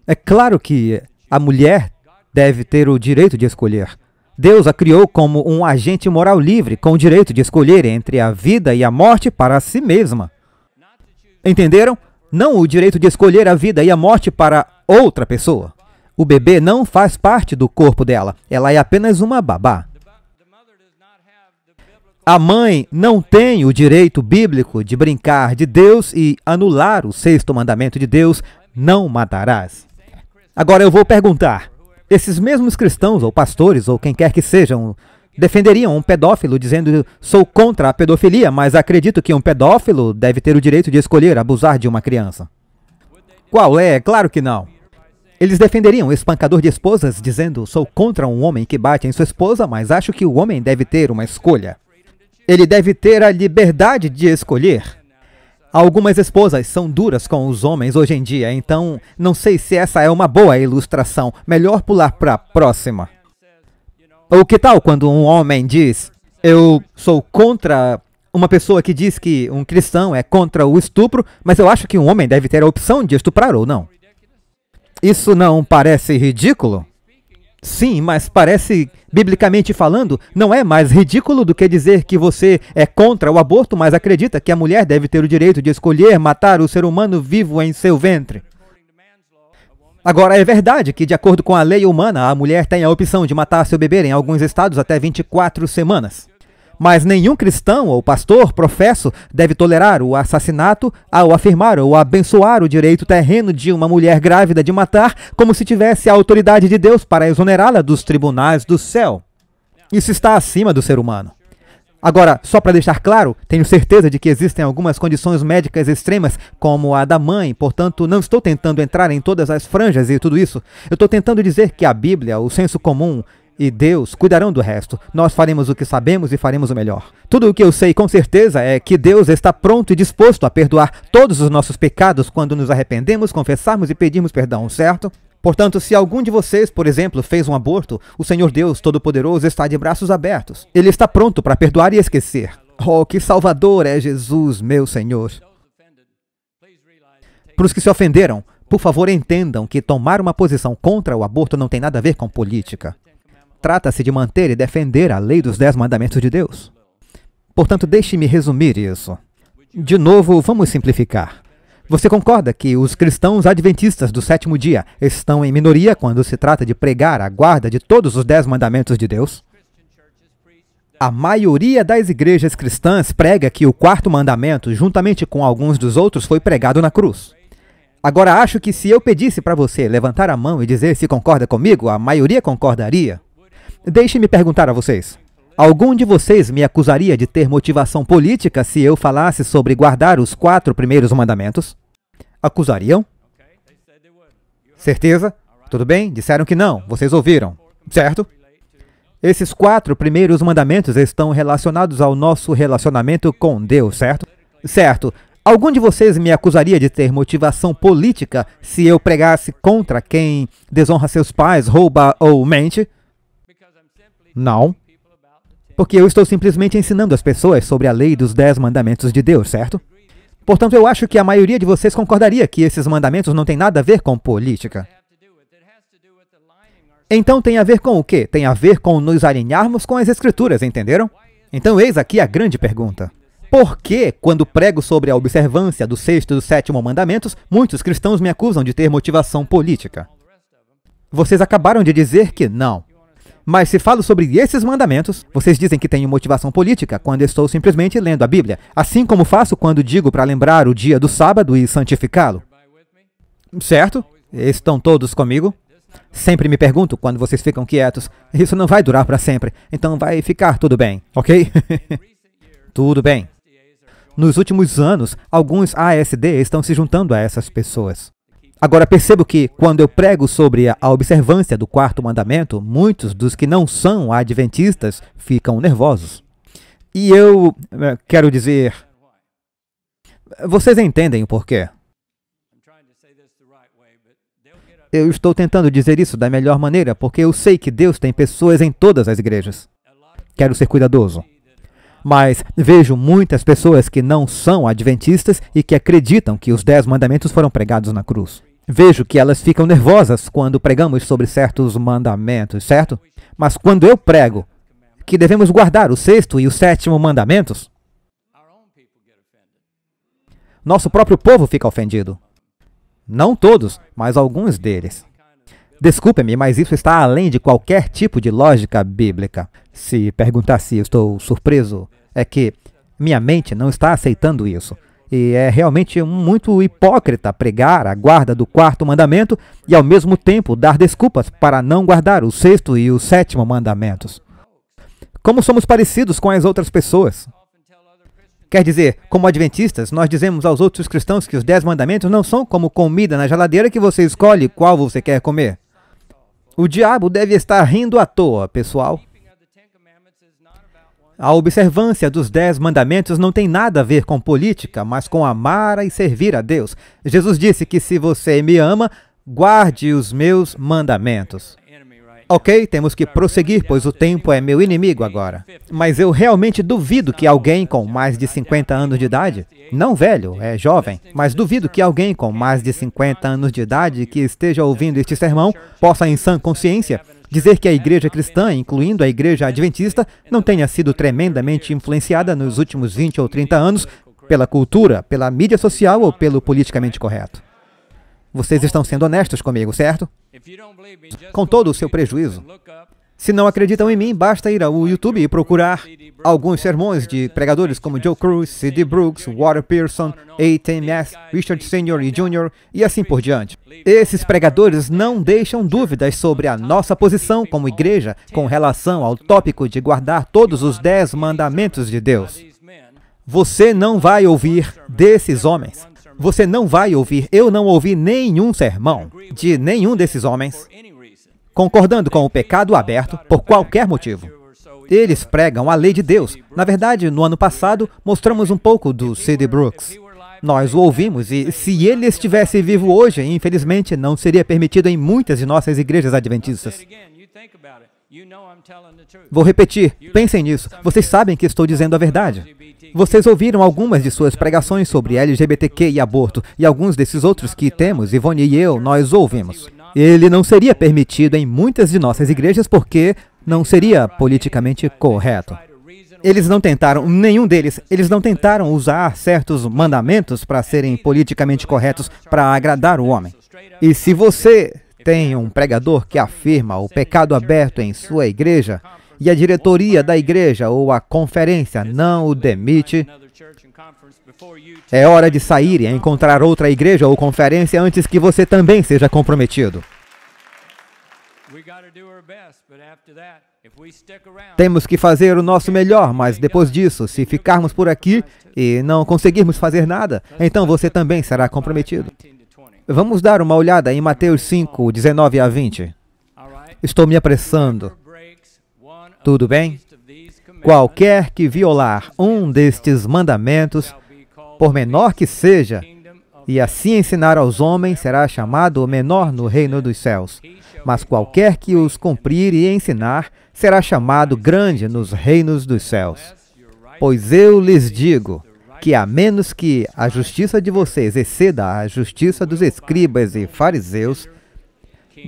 É claro que a mulher deve ter o direito de escolher. Deus a criou como um agente moral livre, com o direito de escolher entre a vida e a morte para si mesma. Entenderam? Não o direito de escolher a vida e a morte para outra pessoa. O bebê não faz parte do corpo dela. Ela é apenas uma babá. A mãe não tem o direito bíblico de brincar de Deus e anular o sexto mandamento de Deus, não matarás. Agora eu vou perguntar, esses mesmos cristãos ou pastores ou quem quer que sejam, defenderiam um pedófilo dizendo, sou contra a pedofilia, mas acredito que um pedófilo deve ter o direito de escolher abusar de uma criança? Qual é? Claro que não. Eles defenderiam um espancador de esposas dizendo, sou contra um homem que bate em sua esposa, mas acho que o homem deve ter uma escolha. Ele deve ter a liberdade de escolher. Algumas esposas são duras com os homens hoje em dia, então não sei se essa é uma boa ilustração. Melhor pular para a próxima. Ou que tal quando um homem diz, eu sou contra uma pessoa que diz que um cristão é contra o estupro, mas eu acho que um homem deve ter a opção de estuprar ou não. Isso não parece ridículo? Sim, mas parece, biblicamente falando, não é mais ridículo do que dizer que você é contra o aborto, mas acredita que a mulher deve ter o direito de escolher matar o ser humano vivo em seu ventre. Agora, é verdade que, de acordo com a lei humana, a mulher tem a opção de matar seu bebê em alguns estados até 24 semanas. Mas nenhum cristão ou pastor, professo, deve tolerar o assassinato ao afirmar ou abençoar o direito terreno de uma mulher grávida de matar, como se tivesse a autoridade de Deus para exonerá-la dos tribunais do céu. Isso está acima do ser humano. Agora, só para deixar claro, tenho certeza de que existem algumas condições médicas extremas, como a da mãe, portanto, não estou tentando entrar em todas as franjas e tudo isso. Eu estou tentando dizer que a Bíblia, o senso comum e Deus cuidarão do resto. Nós faremos o que sabemos e faremos o melhor. Tudo o que eu sei com certeza é que Deus está pronto e disposto a perdoar todos os nossos pecados quando nos arrependemos, confessarmos e pedirmos perdão, certo? Portanto, se algum de vocês, por exemplo, fez um aborto, o Senhor Deus Todo-Poderoso está de braços abertos. Ele está pronto para perdoar e esquecer. Oh, que Salvador é Jesus, meu Senhor! Para os que se ofenderam, por favor entendam que tomar uma posição contra o aborto não tem nada a ver com política. Trata-se de manter e defender a lei dos 10 mandamentos de Deus. Portanto, deixe-me resumir isso. De novo, vamos simplificar. Você concorda que os cristãos adventistas do sétimo dia estão em minoria quando se trata de pregar a guarda de todos os 10 mandamentos de Deus? A maioria das igrejas cristãs prega que o quarto mandamento, juntamente com alguns dos outros, foi pregado na cruz. Agora, acho que se eu pedisse para você levantar a mão e dizer se concorda comigo, a maioria concordaria. Deixe-me perguntar a vocês. Algum de vocês me acusaria de ter motivação política se eu falasse sobre guardar os 4 primeiros mandamentos? Acusariam? Certeza? Tudo bem? Disseram que não. Vocês ouviram, certo? Esses 4 primeiros mandamentos estão relacionados ao nosso relacionamento com Deus, certo? Certo. Algum de vocês me acusaria de ter motivação política se eu pregasse contra quem desonra seus pais, rouba ou mente? Não. Porque eu estou simplesmente ensinando as pessoas sobre a lei dos 10 mandamentos de Deus, certo? Portanto, eu acho que a maioria de vocês concordaria que esses mandamentos não têm nada a ver com política. Então tem a ver com o quê? Tem a ver com nos alinharmos com as Escrituras, entenderam? Então eis aqui a grande pergunta. Por que, quando prego sobre a observância do 6º e do 7º mandamentos, muitos cristãos me acusam de ter motivação política? Vocês acabaram de dizer que não. Mas se falo sobre esses mandamentos, vocês dizem que tenho motivação política quando estou simplesmente lendo a Bíblia, assim como faço quando digo para lembrar o dia do sábado e santificá-lo. Certo? Estão todos comigo? Sempre me pergunto quando vocês ficam quietos. Isso não vai durar para sempre, então vai ficar tudo bem, ok? Tudo bem. Nos últimos anos, alguns ASD estão se juntando a essas pessoas. Agora percebo que, quando eu prego sobre a observância do 4º mandamento, muitos dos que não são adventistas ficam nervosos. E eu quero dizer... Vocês entendem o porquê? Eu estou tentando dizer isso da melhor maneira, porque eu sei que Deus tem pessoas em todas as igrejas. Quero ser cuidadoso. Mas vejo muitas pessoas que não são adventistas e que acreditam que os 10 mandamentos foram pregados na cruz. Vejo que elas ficam nervosas quando pregamos sobre certos mandamentos, certo? Mas quando eu prego que devemos guardar o 6º e o 7º mandamentos, nosso próprio povo fica ofendido. Não todos, mas alguns deles. Desculpe-me, mas isso está além de qualquer tipo de lógica bíblica. Se perguntar se eu estou surpreso, é que minha mente não está aceitando isso. E é realmente muito hipócrita pregar a guarda do 4º mandamento e, ao mesmo tempo, dar desculpas para não guardar o 6º e o 7º mandamentos. Como somos parecidos com as outras pessoas? Quer dizer, como adventistas, nós dizemos aos outros cristãos que os 10 mandamentos não são como comida na geladeira que você escolhe qual você quer comer. O diabo deve estar rindo à toa, pessoal. A observância dos 10 mandamentos não tem nada a ver com política, mas com amar e servir a Deus. Jesus disse que se você me ama, guarde os meus mandamentos. Ok, temos que prosseguir, pois o tempo é meu inimigo agora. Mas eu realmente duvido que alguém com mais de 50 anos de idade, não velho, é jovem, mas duvido que alguém com mais de 50 anos de idade que esteja ouvindo este sermão possa, em sã consciência, dizer que a igreja cristã, incluindo a igreja adventista, não tenha sido tremendamente influenciada nos últimos 20 ou 30 anos pela cultura, pela mídia social ou pelo politicamente correto. Vocês estão sendo honestos comigo, certo? Com todo o seu prejuízo. Se não acreditam em mim, basta ir ao YouTube e procurar alguns sermões de pregadores como Joe Cruz, C.D. Brooks, Walter Pearson, A.T.M.S., Richard Sr. e Jr. e assim por diante. Esses pregadores não deixam dúvidas sobre a nossa posição como igreja com relação ao tópico de guardar todos os 10 mandamentos de Deus. Você não vai ouvir desses homens. Você não vai ouvir, eu não ouvi nenhum sermão de nenhum desses homens concordando com o pecado aberto por qualquer motivo. Eles pregam a lei de Deus. Na verdade, no ano passado, mostramos um pouco do C.D. Brooks. Nós o ouvimos e, se ele estivesse vivo hoje, infelizmente, não seria permitido em muitas de nossas igrejas adventistas. Vou repetir, pensem nisso. Vocês sabem que estou dizendo a verdade. Vocês ouviram algumas de suas pregações sobre LGBTQ e aborto, e alguns desses outros que temos, Ivone e eu, nós ouvimos. Ele não seria permitido em muitas de nossas igrejas porque não seria politicamente correto. Eles não tentaram, nenhum deles, eles não tentaram usar certos mandamentos para serem politicamente corretos para agradar o homem. E se você tem um pregador que afirma o pecado aberto em sua igreja, e a diretoria da igreja ou a conferência não o demite, é hora de sair e encontrar outra igreja ou conferência antes que você também seja comprometido. Temos que fazer o nosso melhor, mas depois disso, se ficarmos por aqui e não conseguirmos fazer nada, então você também será comprometido. Vamos dar uma olhada em Mateus 5, 19 a 20. Estou me apressando. Tudo bem? Qualquer que violar um destes mandamentos, por menor que seja, e assim ensinar aos homens, será chamado o menor no reino dos céus. Mas qualquer que os cumprir e ensinar, será chamado grande nos reinos dos céus. Pois eu lhes digo que, a menos que a justiça de vocês exceda a justiça dos escribas e fariseus,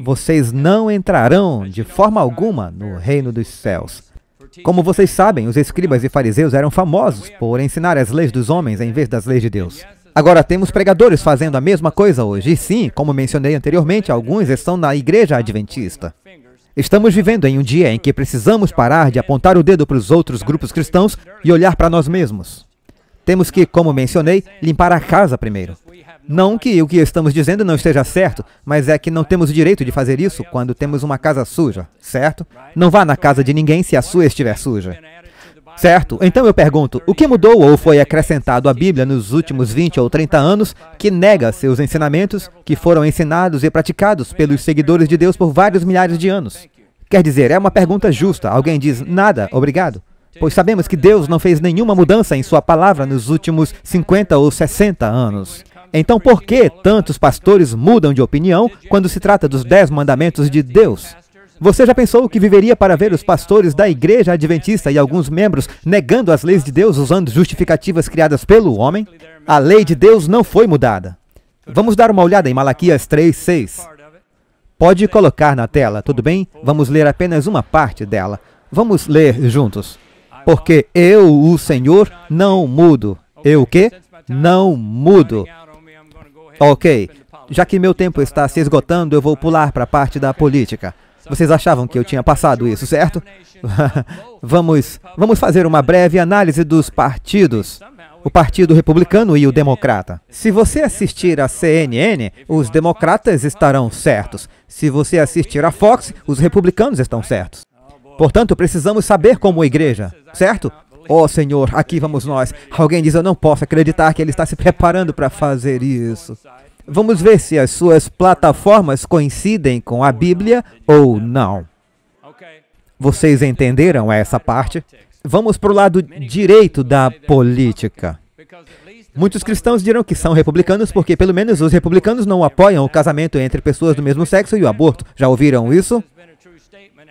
vocês não entrarão de forma alguma no reino dos céus. Como vocês sabem, os escribas e fariseus eram famosos por ensinar as leis dos homens em vez das leis de Deus. Agora, temos pregadores fazendo a mesma coisa hoje. E sim, como mencionei anteriormente, alguns estão na igreja adventista. Estamos vivendo em um dia em que precisamos parar de apontar o dedo para os outros grupos cristãos e olhar para nós mesmos. Temos que, como mencionei, limpar a casa primeiro. Não que o que estamos dizendo não esteja certo, mas é que não temos o direito de fazer isso quando temos uma casa suja, certo? Não vá na casa de ninguém se a sua estiver suja. Certo? Então eu pergunto, o que mudou ou foi acrescentado à Bíblia nos últimos 20 ou 30 anos que nega seus ensinamentos que foram ensinados e praticados pelos seguidores de Deus por vários milhares de anos? Quer dizer, é uma pergunta justa. Alguém diz, nada, obrigado. Pois sabemos que Deus não fez nenhuma mudança em sua palavra nos últimos 50 ou 60 anos. Então por que tantos pastores mudam de opinião quando se trata dos 10 mandamentos de Deus? Você já pensou que viveria para ver os pastores da Igreja Adventista e alguns membros negando as leis de Deus usando justificativas criadas pelo homem? A lei de Deus não foi mudada. Vamos dar uma olhada em Malaquias 3:6. Pode colocar na tela, tudo bem? Vamos ler apenas uma parte dela. Vamos ler juntos. Porque eu, o Senhor, não mudo. Eu o quê? Não mudo. Ok. Já que meu tempo está se esgotando, eu vou pular para a parte da política. Vocês achavam que eu tinha passado isso, certo? Vamos fazer uma breve análise dos partidos. O Partido Republicano e o Democrata. Se você assistir a CNN, os democratas estarão certos. Se você assistir a Fox, os republicanos estão certos. Portanto, precisamos saber como igreja, certo? Oh, Senhor, aqui vamos nós. Alguém diz, eu não posso acreditar que ele está se preparando para fazer isso. Vamos ver se as suas plataformas coincidem com a Bíblia ou não. Vocês entenderam essa parte? Vamos para o lado direito da política. Muitos cristãos dirão que são republicanos porque, pelo menos, os republicanos não apoiam o casamento entre pessoas do mesmo sexo e o aborto. Já ouviram isso?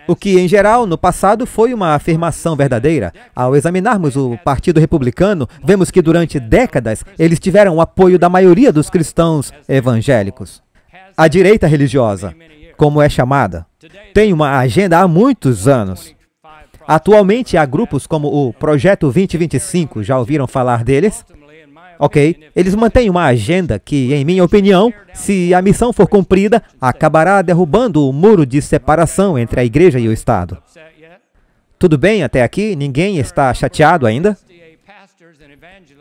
O que, em geral, no passado foi uma afirmação verdadeira. Ao examinarmos o Partido Republicano, vemos que durante décadas eles tiveram o apoio da maioria dos cristãos evangélicos. A direita religiosa, como é chamada, tem uma agenda há muitos anos. Atualmente há grupos como o Projeto 2025, já ouviram falar deles? Ok, eles mantêm uma agenda que, em minha opinião, se a missão for cumprida, acabará derrubando o muro de separação entre a igreja e o Estado. Tudo bem até aqui? Ninguém está chateado ainda?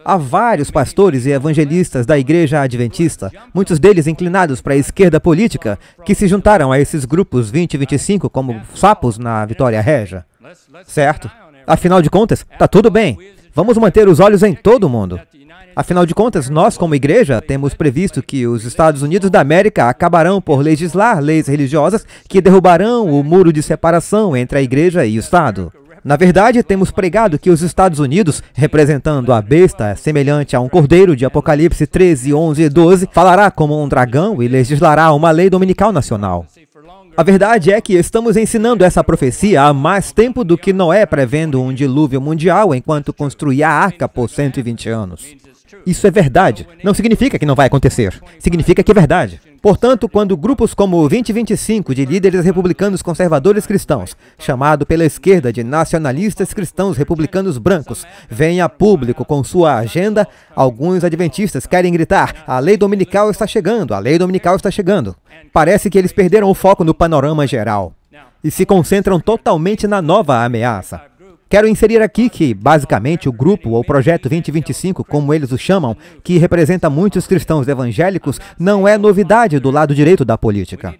Há vários pastores e evangelistas da Igreja Adventista, muitos deles inclinados para a esquerda política, que se juntaram a esses grupos 2025 como sapos na Vitória Régia. Certo? Afinal de contas, está tudo bem. Vamos manter os olhos em todo mundo. Afinal de contas, nós, como igreja, temos previsto que os Estados Unidos da América acabarão por legislar leis religiosas que derrubarão o muro de separação entre a igreja e o Estado. Na verdade, temos pregado que os Estados Unidos, representando a besta semelhante a um cordeiro de Apocalipse 13, 11 e 12, falará como um dragão e legislará uma lei dominical nacional. A verdade é que estamos ensinando essa profecia há mais tempo do que Noé prevendo um dilúvio mundial enquanto construía a arca por 120 anos. Isso é verdade. Não significa que não vai acontecer. Significa que é verdade. Portanto, quando grupos como o 2025 de líderes republicanos conservadores cristãos, chamado pela esquerda de nacionalistas cristãos republicanos brancos, vêm a público com sua agenda, alguns adventistas querem gritar, a lei dominical está chegando, a lei dominical está chegando. Parece que eles perderam o foco no panorama geral e se concentram totalmente na nova ameaça. Quero inserir aqui que, basicamente, o grupo ou projeto 2025, como eles o chamam, que representa muitos cristãos evangélicos, não é novidade do lado direito da política.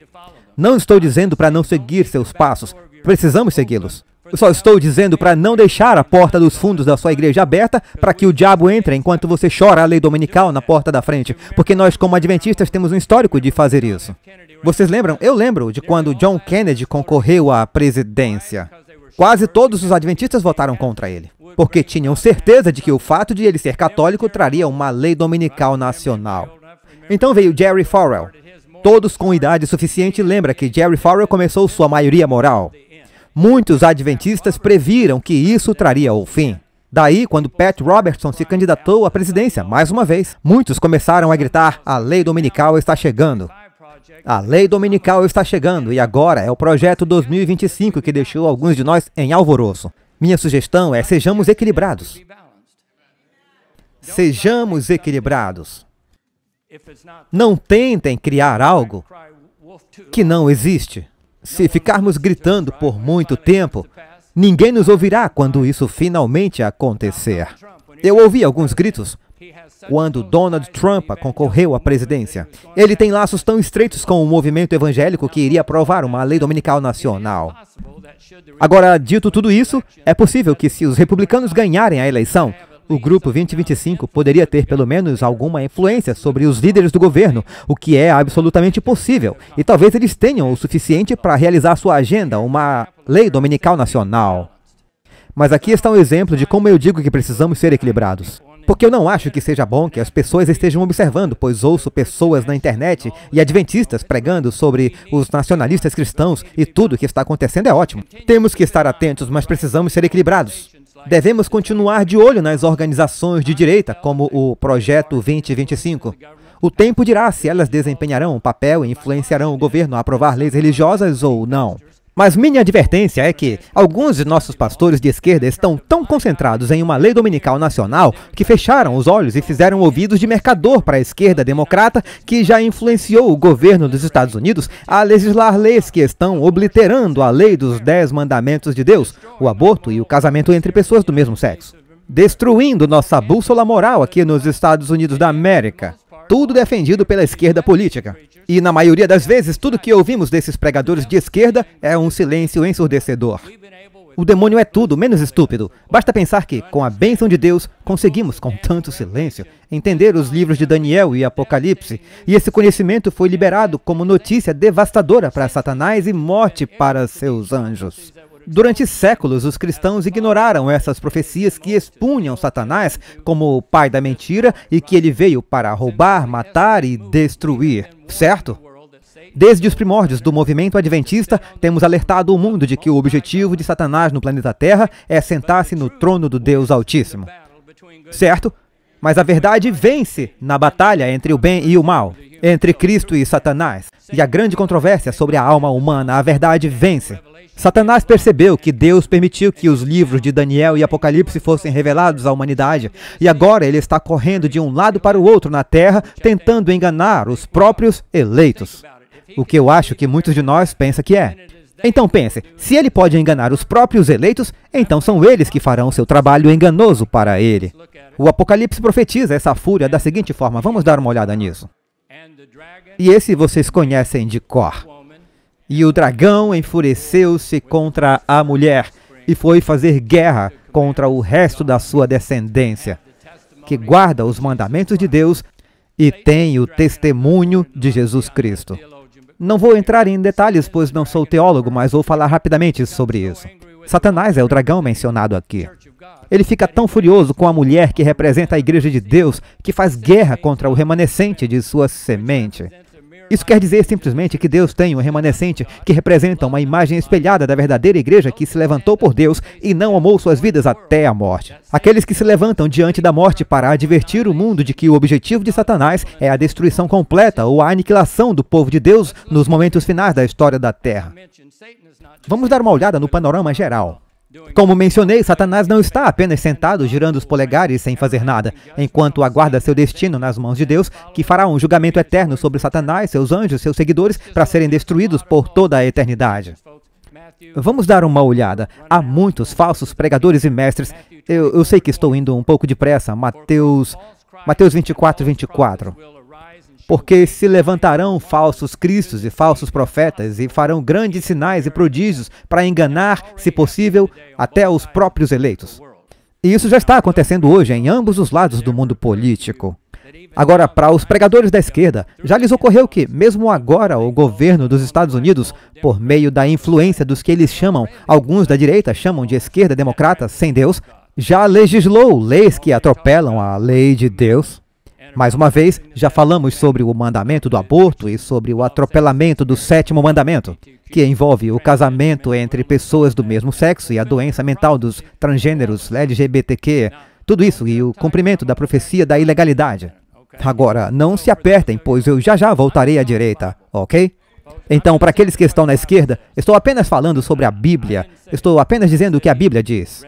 Não estou dizendo para não seguir seus passos, precisamos segui-los. Só estou dizendo para não deixar a porta dos fundos da sua igreja aberta para que o diabo entre enquanto você chora a lei dominical na porta da frente, porque nós, como adventistas, temos um histórico de fazer isso. Vocês lembram? Eu lembro de quando John Kennedy concorreu à presidência. Quase todos os adventistas votaram contra ele, porque tinham certeza de que o fato de ele ser católico traria uma lei dominical nacional. Então veio Jerry Falwell. Todos com idade suficiente lembram que Jerry Falwell começou sua maioria moral. Muitos adventistas previram que isso traria o fim. Daí, quando Pat Robertson se candidatou à presidência, mais uma vez, muitos começaram a gritar, a lei dominical está chegando. A lei dominical está chegando e agora é o projeto 2025 que deixou alguns de nós em alvoroço. Minha sugestão é sejamos equilibrados. Sejamos equilibrados. Não tentem criar algo que não existe. Se ficarmos gritando por muito tempo, ninguém nos ouvirá quando isso finalmente acontecer. Eu ouvi alguns gritos quando Donald Trump concorreu à presidência. Ele tem laços tão estreitos com o movimento evangélico que iria aprovar uma lei dominical nacional. Agora, dito tudo isso, é possível que se os republicanos ganharem a eleição, o Grupo 2025 poderia ter pelo menos alguma influência sobre os líderes do governo, o que é absolutamente possível. E talvez eles tenham o suficiente para realizar sua agenda, uma lei dominical nacional. Mas aqui está um exemplo de como eu digo que precisamos ser equilibrados. Porque eu não acho que seja bom que as pessoas estejam observando, pois ouço pessoas na internet e adventistas pregando sobre os nacionalistas cristãos e tudo o que está acontecendo é ótimo. Temos que estar atentos, mas precisamos ser equilibrados. Devemos continuar de olho nas organizações de direita, como o Projeto 2025. O tempo dirá se elas desempenharão um papel e influenciarão o governo a aprovar leis religiosas ou não. Mas minha advertência é que alguns de nossos pastores de esquerda estão tão concentrados em uma lei dominical nacional que fecharam os olhos e fizeram ouvidos de mercador para a esquerda democrata que já influenciou o governo dos Estados Unidos a legislar leis que estão obliterando a lei dos 10 mandamentos de Deus, o aborto e o casamento entre pessoas do mesmo sexo. Destruindo nossa bússola moral aqui nos Estados Unidos da América. Tudo defendido pela esquerda política. E, na maioria das vezes, tudo que ouvimos desses pregadores de esquerda é um silêncio ensurdecedor. O demônio é tudo menos estúpido. Basta pensar que, com a bênção de Deus, conseguimos, com tanto silêncio, entender os livros de Daniel e Apocalipse, e esse conhecimento foi liberado como notícia devastadora para Satanás e morte para seus anjos. Durante séculos, os cristãos ignoraram essas profecias que expunham Satanás como o pai da mentira e que ele veio para roubar, matar e destruir, certo? Desde os primórdios do movimento adventista, temos alertado o mundo de que o objetivo de Satanás no planeta Terra é sentar-se no trono do Deus Altíssimo, certo? Mas a verdade vence na batalha entre o bem e o mal, entre Cristo e Satanás. E a grande controvérsia sobre a alma humana, a verdade vence. Satanás percebeu que Deus permitiu que os livros de Daniel e Apocalipse fossem revelados à humanidade, e agora ele está correndo de um lado para o outro na terra, tentando enganar os próprios eleitos. O que eu acho que muitos de nós pensam que é. Então pense, se ele pode enganar os próprios eleitos, então são eles que farão seu trabalho enganoso para ele. O Apocalipse profetiza essa fúria da seguinte forma, vamos dar uma olhada nisso. E esse vocês conhecem de cor. E o dragão enfureceu-se contra a mulher e foi fazer guerra contra o resto da sua descendência, que guarda os mandamentos de Deus e tem o testemunho de Jesus Cristo. Não vou entrar em detalhes, pois não sou teólogo, mas vou falar rapidamente sobre isso. Satanás é o dragão mencionado aqui. Ele fica tão furioso com a mulher que representa a igreja de Deus, que faz guerra contra o remanescente de sua semente. Isso quer dizer simplesmente que Deus tem um remanescente que representa uma imagem espelhada da verdadeira igreja que se levantou por Deus e não amou suas vidas até a morte. Aqueles que se levantam diante da morte para advertir o mundo de que o objetivo de Satanás é a destruição completa ou a aniquilação do povo de Deus nos momentos finais da história da Terra. Vamos dar uma olhada no panorama geral. Como mencionei, Satanás não está apenas sentado girando os polegares sem fazer nada, enquanto aguarda seu destino nas mãos de Deus, que fará um julgamento eterno sobre Satanás, seus anjos, seus seguidores, para serem destruídos por toda a eternidade. Vamos dar uma olhada. Há muitos falsos pregadores e mestres. Eu sei que estou indo um pouco depressa. Mateus 24:24. Porque se levantarão falsos cristos e falsos profetas e farão grandes sinais e prodígios para enganar, se possível, até os próprios eleitos. E isso já está acontecendo hoje em ambos os lados do mundo político. Agora, para os pregadores da esquerda, já lhes ocorreu que, mesmo agora, o governo dos Estados Unidos, por meio da influência dos que eles chamam, alguns da direita chamam de esquerda democrata sem Deus, já legislou leis que atropelam a lei de Deus. Mais uma vez, já falamos sobre o mandamento do aborto e sobre o atropelamento do 7º mandamento, que envolve o casamento entre pessoas do mesmo sexo e a doença mental dos transgêneros, LGBTQ, tudo isso e o cumprimento da profecia da ilegalidade. Agora, não se apertem, pois eu já voltarei à direita, ok? Então, para aqueles que estão na esquerda, estou apenas falando sobre a Bíblia. Estou apenas dizendo o que a Bíblia diz.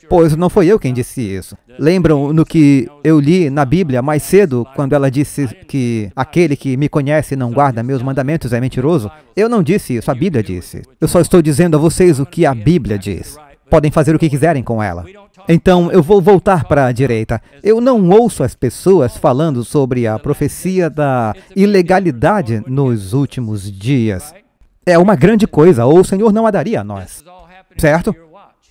Pois não foi eu quem disse isso. Lembram no que eu li na Bíblia mais cedo, quando ela disse que aquele que me conhece e não guarda meus mandamentos é mentiroso? Eu não disse isso, a Bíblia disse. Eu só estou dizendo a vocês o que a Bíblia diz. Podem fazer o que quiserem com ela. Então, eu vou voltar para a direita. Eu não ouço as pessoas falando sobre a profecia da ilegalidade nos últimos dias. É uma grande coisa, ou o Senhor não a daria a nós. Certo?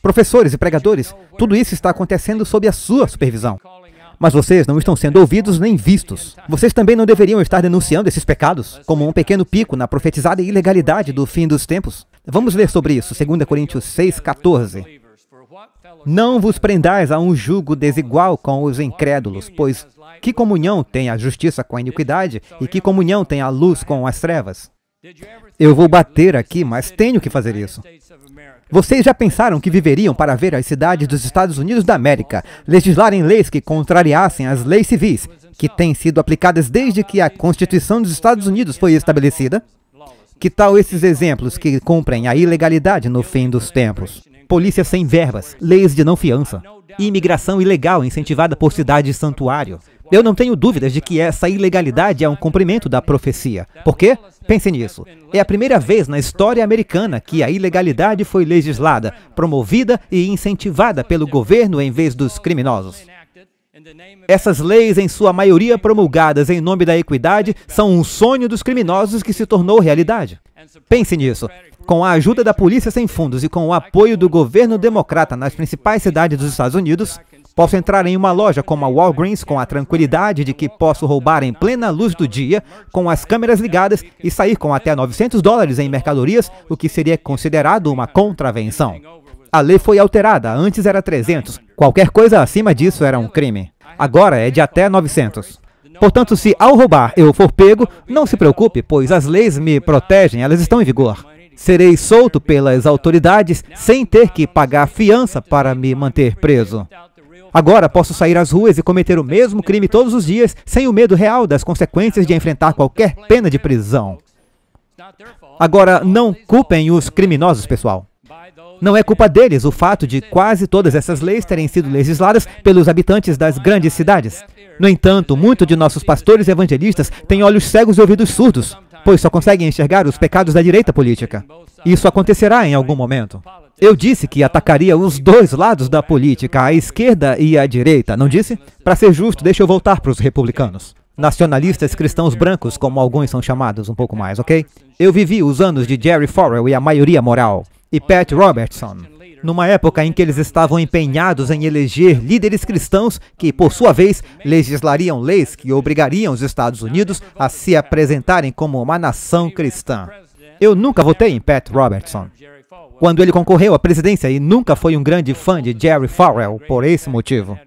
Professores e pregadores, tudo isso está acontecendo sob a sua supervisão. Mas vocês não estão sendo ouvidos nem vistos. Vocês também não deveriam estar denunciando esses pecados como um pequeno pico na profetizada ilegalidade do fim dos tempos. Vamos ler sobre isso, 2 Coríntios 6:14. Não vos prendais a um jugo desigual com os incrédulos, pois que comunhão tem a justiça com a iniquidade e que comunhão tem a luz com as trevas? Eu vou bater aqui, mas tenho que fazer isso. Vocês já pensaram que viveriam para ver as cidades dos Estados Unidos da América legislarem leis que contrariassem as leis civis, que têm sido aplicadas desde que a Constituição dos Estados Unidos foi estabelecida? Que tal esses exemplos que cumprem a ilegalidade no fim dos tempos? Polícia sem verbas, leis de não fiança, imigração ilegal incentivada por cidades santuário. Eu não tenho dúvidas de que essa ilegalidade é um cumprimento da profecia. Por quê? Pense nisso. É a primeira vez na história americana que a ilegalidade foi legislada, promovida e incentivada pelo governo em vez dos criminosos. Essas leis, em sua maioria promulgadas em nome da equidade, são um sonho dos criminosos que se tornou realidade. Pense nisso. Com a ajuda da polícia sem fundos e com o apoio do governo democrata nas principais cidades dos Estados Unidos, posso entrar em uma loja como a Walgreens com a tranquilidade de que posso roubar em plena luz do dia, com as câmeras ligadas e sair com até $900 em mercadorias, o que seria considerado uma contravenção. A lei foi alterada, antes era 300. Qualquer coisa acima disso era um crime. Agora é de até 900. Portanto, se ao roubar eu for pego, não se preocupe, pois as leis me protegem, elas estão em vigor. Serei solto pelas autoridades sem ter que pagar fiança para me manter preso. Agora posso sair às ruas e cometer o mesmo crime todos os dias, sem o medo real das consequências de enfrentar qualquer pena de prisão. Agora, não culpem os criminosos, pessoal. Não é culpa deles o fato de quase todas essas leis terem sido legisladas pelos habitantes das grandes cidades. No entanto, muitos de nossos pastores evangelistas têm olhos cegos e ouvidos surdos, pois só conseguem enxergar os pecados da direita política. Isso acontecerá em algum momento. Eu disse que atacaria os dois lados da política, a esquerda e a direita, não disse? Para ser justo, deixa eu voltar para os republicanos. Nacionalistas cristãos brancos, como alguns são chamados um pouco mais, ok? Eu vivi os anos de Jerry Falwell e a maioria moral, e Pat Robertson, numa época em que eles estavam empenhados em eleger líderes cristãos que, por sua vez, legislariam leis que obrigariam os Estados Unidos a se apresentarem como uma nação cristã. Eu nunca votei em Pat Robertson quando ele concorreu à presidência e nunca foi um grande fã de Jerry Falwell por esse motivo.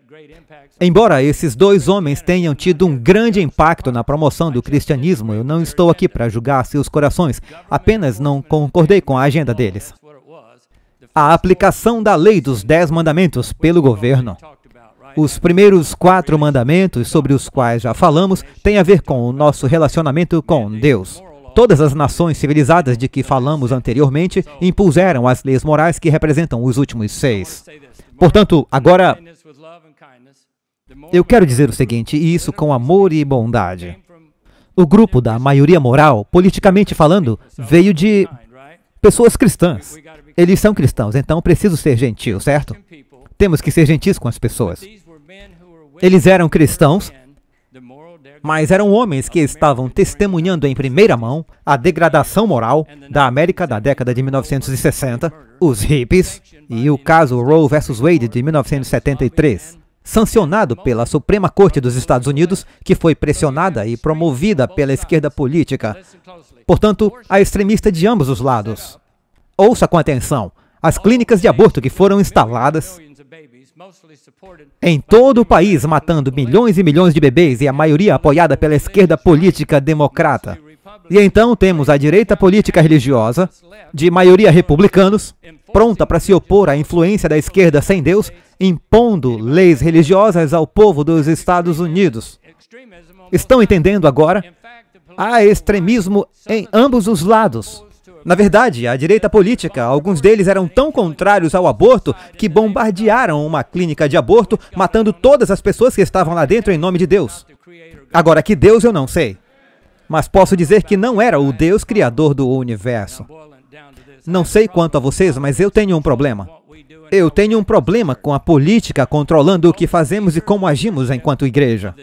Embora esses dois homens tenham tido um grande impacto na promoção do cristianismo, eu não estou aqui para julgar seus corações, apenas não concordei com a agenda deles. A aplicação da lei dos 10 mandamentos pelo governo. Os primeiros 4 mandamentos, sobre os quais já falamos, têm a ver com o nosso relacionamento com Deus. Todas as nações civilizadas de que falamos anteriormente impuseram as leis morais que representam os últimos 6. Portanto, agora, eu quero dizer o seguinte, e isso com amor e bondade. O grupo da maioria moral, politicamente falando, veio de pessoas cristãs. Eles são cristãos, então preciso ser gentil, certo? Temos que ser gentis com as pessoas. Eles eram cristãos, mas eram homens que estavam testemunhando em primeira mão a degradação moral da América da década de 1960, os hippies e o caso Roe vs. Wade de 1973, sancionado pela Suprema Corte dos Estados Unidos, que foi pressionada e promovida pela esquerda política. Portanto, há extremistas de ambos os lados. Ouça com atenção, as clínicas de aborto que foram instaladas em todo o país, matando milhões e milhões de bebês, e a maioria apoiada pela esquerda política democrata. E então temos a direita política religiosa, de maioria republicanos, pronta para se opor à influência da esquerda sem Deus, impondo leis religiosas ao povo dos Estados Unidos. Estão entendendo agora? Há extremismo em ambos os lados. Na verdade, a direita política, alguns deles eram tão contrários ao aborto que bombardearam uma clínica de aborto, matando todas as pessoas que estavam lá dentro em nome de Deus. Agora, que Deus eu não sei, mas posso dizer que não era o Deus criador do universo. Não sei quanto a vocês, mas eu tenho um problema. Eu tenho um problema com a política controlando o que fazemos e como agimos enquanto igreja.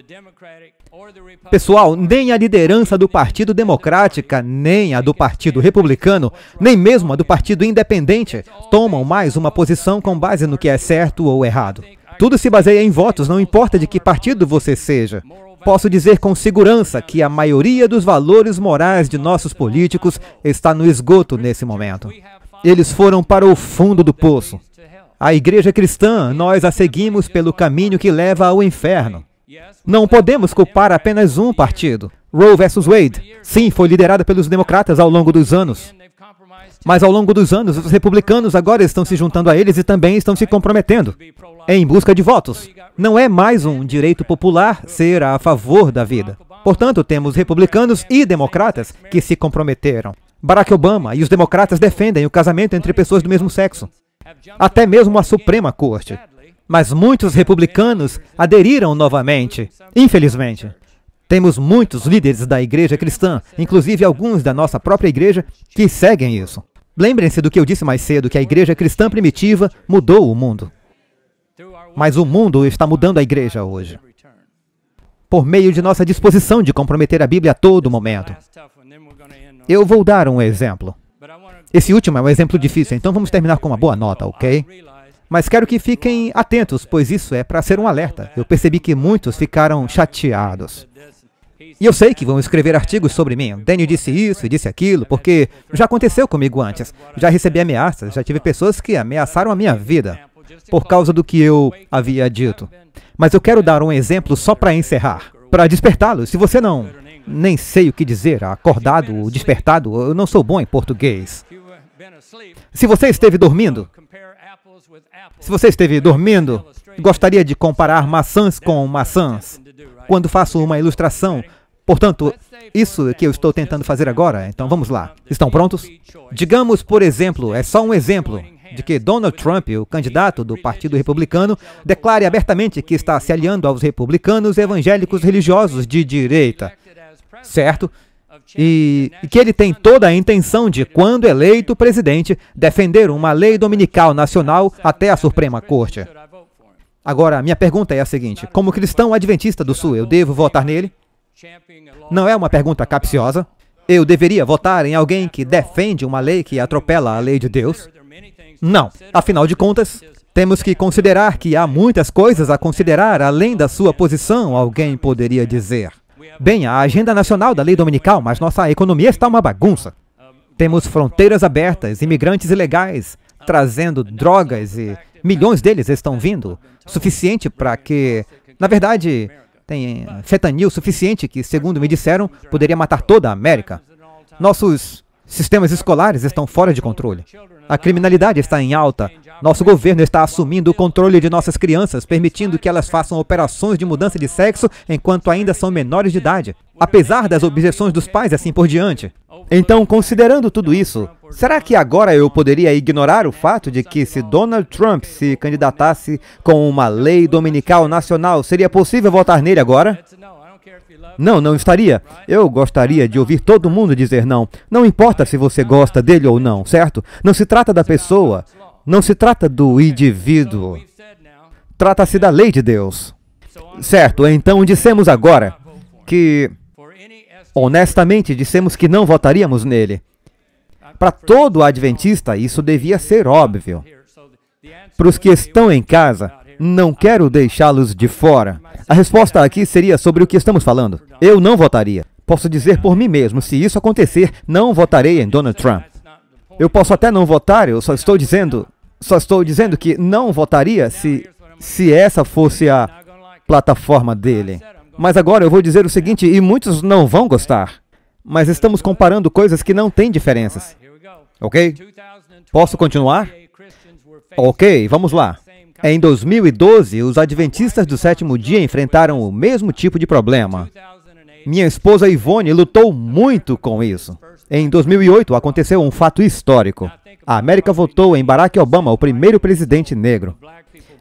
Pessoal, nem a liderança do Partido Democrática, nem a do Partido Republicano, nem mesmo a do Partido Independente, tomam mais uma posição com base no que é certo ou errado. Tudo se baseia em votos, não importa de que partido você seja. Posso dizer com segurança que a maioria dos valores morais de nossos políticos está no esgoto nesse momento. Eles foram para o fundo do poço. A igreja cristã, nós a seguimos pelo caminho que leva ao inferno. Não podemos culpar apenas um partido. Roe versus Wade, sim, foi liderada pelos democratas ao longo dos anos. Mas ao longo dos anos, os republicanos agora estão se juntando a eles e também estão se comprometendo em busca de votos. Não é mais um direito popular ser a favor da vida. Portanto, temos republicanos e democratas que se comprometeram. Barack Obama e os democratas defendem o casamento entre pessoas do mesmo sexo. Até mesmo a Suprema Corte. Mas muitos republicanos aderiram novamente, infelizmente. Temos muitos líderes da igreja cristã, inclusive alguns da nossa própria igreja, que seguem isso. Lembrem-se do que eu disse mais cedo, que a igreja cristã primitiva mudou o mundo. Mas o mundo está mudando a igreja hoje. Por meio de nossa disposição de comprometer a Bíblia a todo momento. Eu vou dar um exemplo. Esse último é um exemplo difícil, então vamos terminar com uma boa nota, ok? Mas quero que fiquem atentos, pois isso é para ser um alerta. Eu percebi que muitos ficaram chateados. E eu sei que vão escrever artigos sobre mim. Daniel disse isso e disse aquilo, porque já aconteceu comigo antes. Já recebi ameaças, já tive pessoas que ameaçaram a minha vida por causa do que eu havia dito. Mas eu quero dar um exemplo só para encerrar, para despertá-los. Se você não, nem sei o que dizer, acordado ou despertado, eu não sou bom em português. Se você esteve dormindo, gostaria de comparar maçãs com maçãs. Quando faço uma ilustração, portanto, isso que eu estou tentando fazer agora, então vamos lá. Estão prontos? Digamos, por exemplo, é só um exemplo, de que Donald Trump, o candidato do Partido Republicano, declare abertamente que está se aliando aos republicanos evangélicos religiosos de direita, certo? E que ele tem toda a intenção de, quando eleito presidente, defender uma lei dominical nacional até a Suprema Corte. Agora, minha pergunta é a seguinte: como cristão adventista do Sul, eu devo votar nele? Não é uma pergunta capciosa. Eu deveria votar em alguém que defende uma lei que atropela a lei de Deus? Não. Afinal de contas, temos que considerar que há muitas coisas a considerar além da sua posição, alguém poderia dizer. Bem, a agenda nacional da lei dominical, mas nossa economia está uma bagunça. Temos fronteiras abertas, imigrantes ilegais, trazendo drogas e milhões deles estão vindo. Suficiente para que, na verdade, tem fentanil suficiente que, segundo me disseram, poderia matar toda a América. Nossos sistemas escolares estão fora de controle. A criminalidade está em alta. Nosso governo está assumindo o controle de nossas crianças, permitindo que elas façam operações de mudança de sexo enquanto ainda são menores de idade, apesar das objeções dos pais e assim por diante. Então, considerando tudo isso, será que agora eu poderia ignorar o fato de que se Donald Trump se candidatasse com uma lei dominical nacional, seria possível votar nele agora? Não, não estaria. Eu gostaria de ouvir todo mundo dizer não. Não importa se você gosta dele ou não, certo? Não se trata da pessoa. Não se trata do indivíduo. Trata-se da lei de Deus. Certo, então dissemos agora que, honestamente, dissemos que não votaríamos nele. Para todo adventista, isso devia ser óbvio. Para os que estão em casa, não quero deixá-los de fora. A resposta aqui seria sobre o que estamos falando. Eu não votaria. Posso dizer por mim mesmo, se isso acontecer, não votarei em Donald Trump. Eu posso até não votar, eu só estou dizendo que não votaria se essa fosse a plataforma dele. Mas agora eu vou dizer o seguinte, e muitos não vão gostar, mas estamos comparando coisas que não têm diferenças. Ok? Posso continuar? Ok, vamos lá. Em 2012, os adventistas do sétimo dia enfrentaram o mesmo tipo de problema. Minha esposa Ivone lutou muito com isso. Em 2008, aconteceu um fato histórico. A América votou em Barack Obama, o primeiro presidente negro.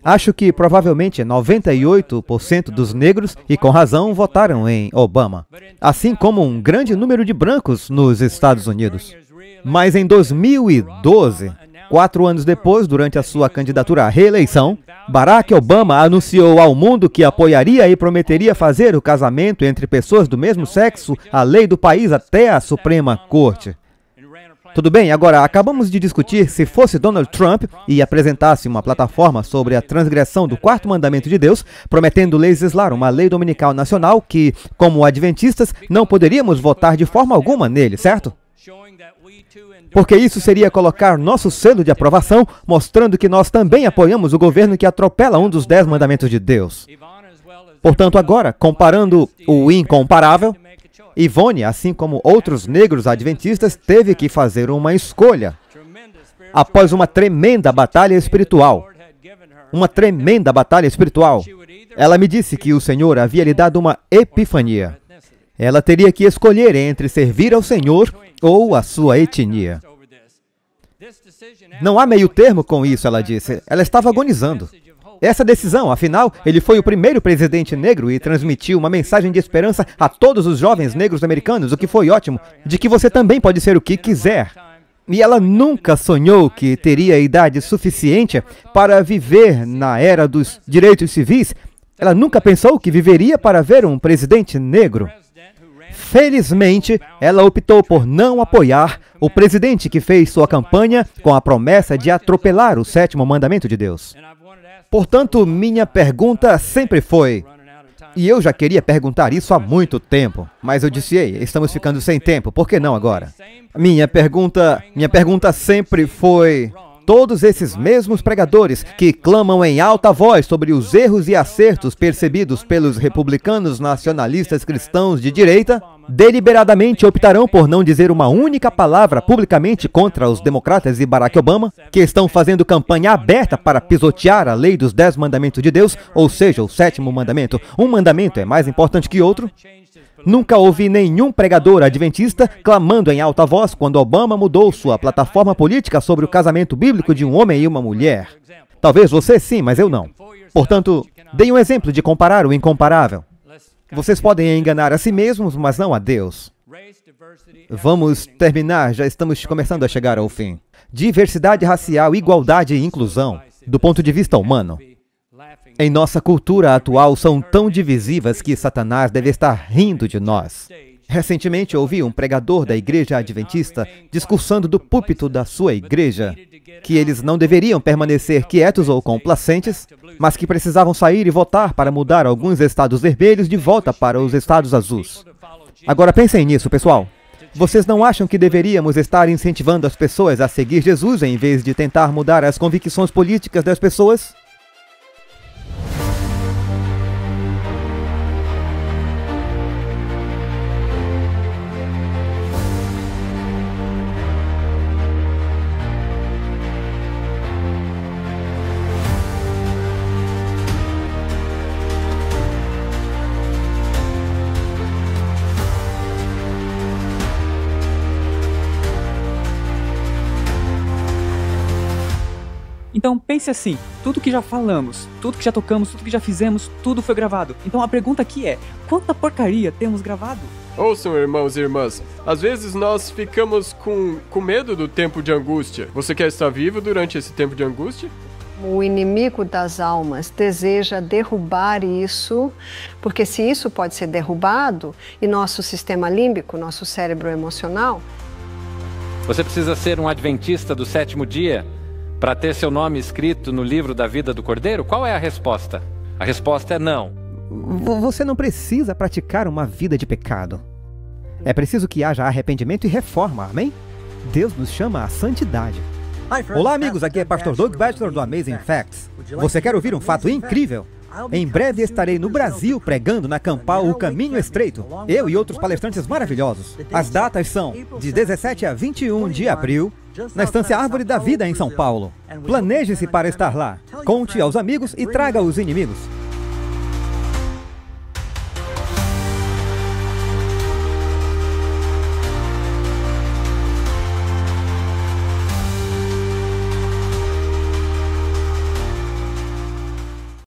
Acho que provavelmente 98% dos negros, e com razão, votaram em Obama, assim como um grande número de brancos nos Estados Unidos. Mas em 2012, 4 anos depois, durante a sua candidatura à reeleição, Barack Obama anunciou ao mundo que apoiaria e prometeria fazer o casamento entre pessoas do mesmo sexo a lei do país até a Suprema Corte. Tudo bem, agora acabamos de discutir se fosse Donald Trump e apresentasse uma plataforma sobre a transgressão do quarto mandamento de Deus, prometendo legislar uma lei dominical nacional que, como adventistas, não poderíamos votar de forma alguma nele, certo? Porque isso seria colocar nosso selo de aprovação, mostrando que nós também apoiamos o governo que atropela um dos 10 mandamentos de Deus. Portanto, agora, comparando o incomparável, Ivone, assim como outros negros adventistas, teve que fazer uma escolha após uma tremenda batalha espiritual. Uma tremenda batalha espiritual. Ela me disse que o Senhor havia lhe dado uma epifania. Ela teria que escolher entre servir ao Senhor ou a sua etnia. Não há meio termo com isso, ela disse. Ela estava agonizando. Essa decisão, afinal, ele foi o primeiro presidente negro e transmitiu uma mensagem de esperança a todos os jovens negros americanos, o que foi ótimo, de que você também pode ser o que quiser. E ela nunca sonhou que teria idade suficiente para viver na era dos direitos civis. Ela nunca pensou que viveria para ver um presidente negro. Felizmente, ela optou por não apoiar o presidente que fez sua campanha com a promessa de atropelar o 7º mandamento de Deus. Portanto, minha pergunta sempre foi, e eu já queria perguntar isso há muito tempo, mas eu disse, ei, estamos ficando sem tempo, por que não agora? Minha pergunta sempre foi, todos esses mesmos pregadores que clamam em alta voz sobre os erros e acertos percebidos pelos republicanos nacionalistas cristãos de direita, deliberadamente optarão por não dizer uma única palavra publicamente contra os democratas e Barack Obama, que estão fazendo campanha aberta para pisotear a lei dos 10 mandamentos de Deus, ou seja, o 7º mandamento. Um mandamento é mais importante que outro. Nunca ouvi nenhum pregador adventista clamando em alta voz quando Obama mudou sua plataforma política sobre o casamento bíblico de um homem e uma mulher. Talvez você sim, mas eu não. Portanto, dei um exemplo de comparar o incomparável. Vocês podem enganar a si mesmos, mas não a Deus. Vamos terminar, já estamos começando a chegar ao fim. Diversidade racial, igualdade e inclusão, do ponto de vista humano. Em nossa cultura atual, são tão divisivas que Satanás deve estar rindo de nós. Recentemente, ouvi um pregador da igreja adventista discursando do púlpito da sua igreja que eles não deveriam permanecer quietos ou complacentes, mas que precisavam sair e votar para mudar alguns estados vermelhos de volta para os estados azuis. Agora pensem nisso, pessoal. Vocês não acham que deveríamos estar incentivando as pessoas a seguir Jesus em vez de tentar mudar as convicções políticas das pessoas? Então pense assim, tudo que já falamos, tudo que já tocamos, tudo que já fizemos, tudo foi gravado. Então a pergunta aqui é, quanta porcaria temos gravado? Ouçam, irmãos e irmãs, às vezes nós ficamos com medo do tempo de angústia. Você quer estar vivo durante esse tempo de angústia? O inimigo das almas deseja derrubar isso, porque se isso pode ser derrubado, e nosso sistema límbico, nosso cérebro emocional... Você precisa ser um adventista do 7º dia para ter seu nome escrito no livro da vida do Cordeiro? Qual é a resposta? A resposta é não. Você não precisa praticar uma vida de pecado. É preciso que haja arrependimento e reforma, amém? Deus nos chama à santidade. Olá, amigos, aqui é Pastor Doug Batchelor do Amazing Facts. Você quer ouvir um fato incrível? Em breve estarei no Brasil pregando na Campal O Caminho Estreito, eu e outros palestrantes maravilhosos. As datas são de 17 a 21 de abril, na Estância Árvore da Vida em São Paulo. Planeje-se para estar lá. Conte aos amigos e traga os inimigos.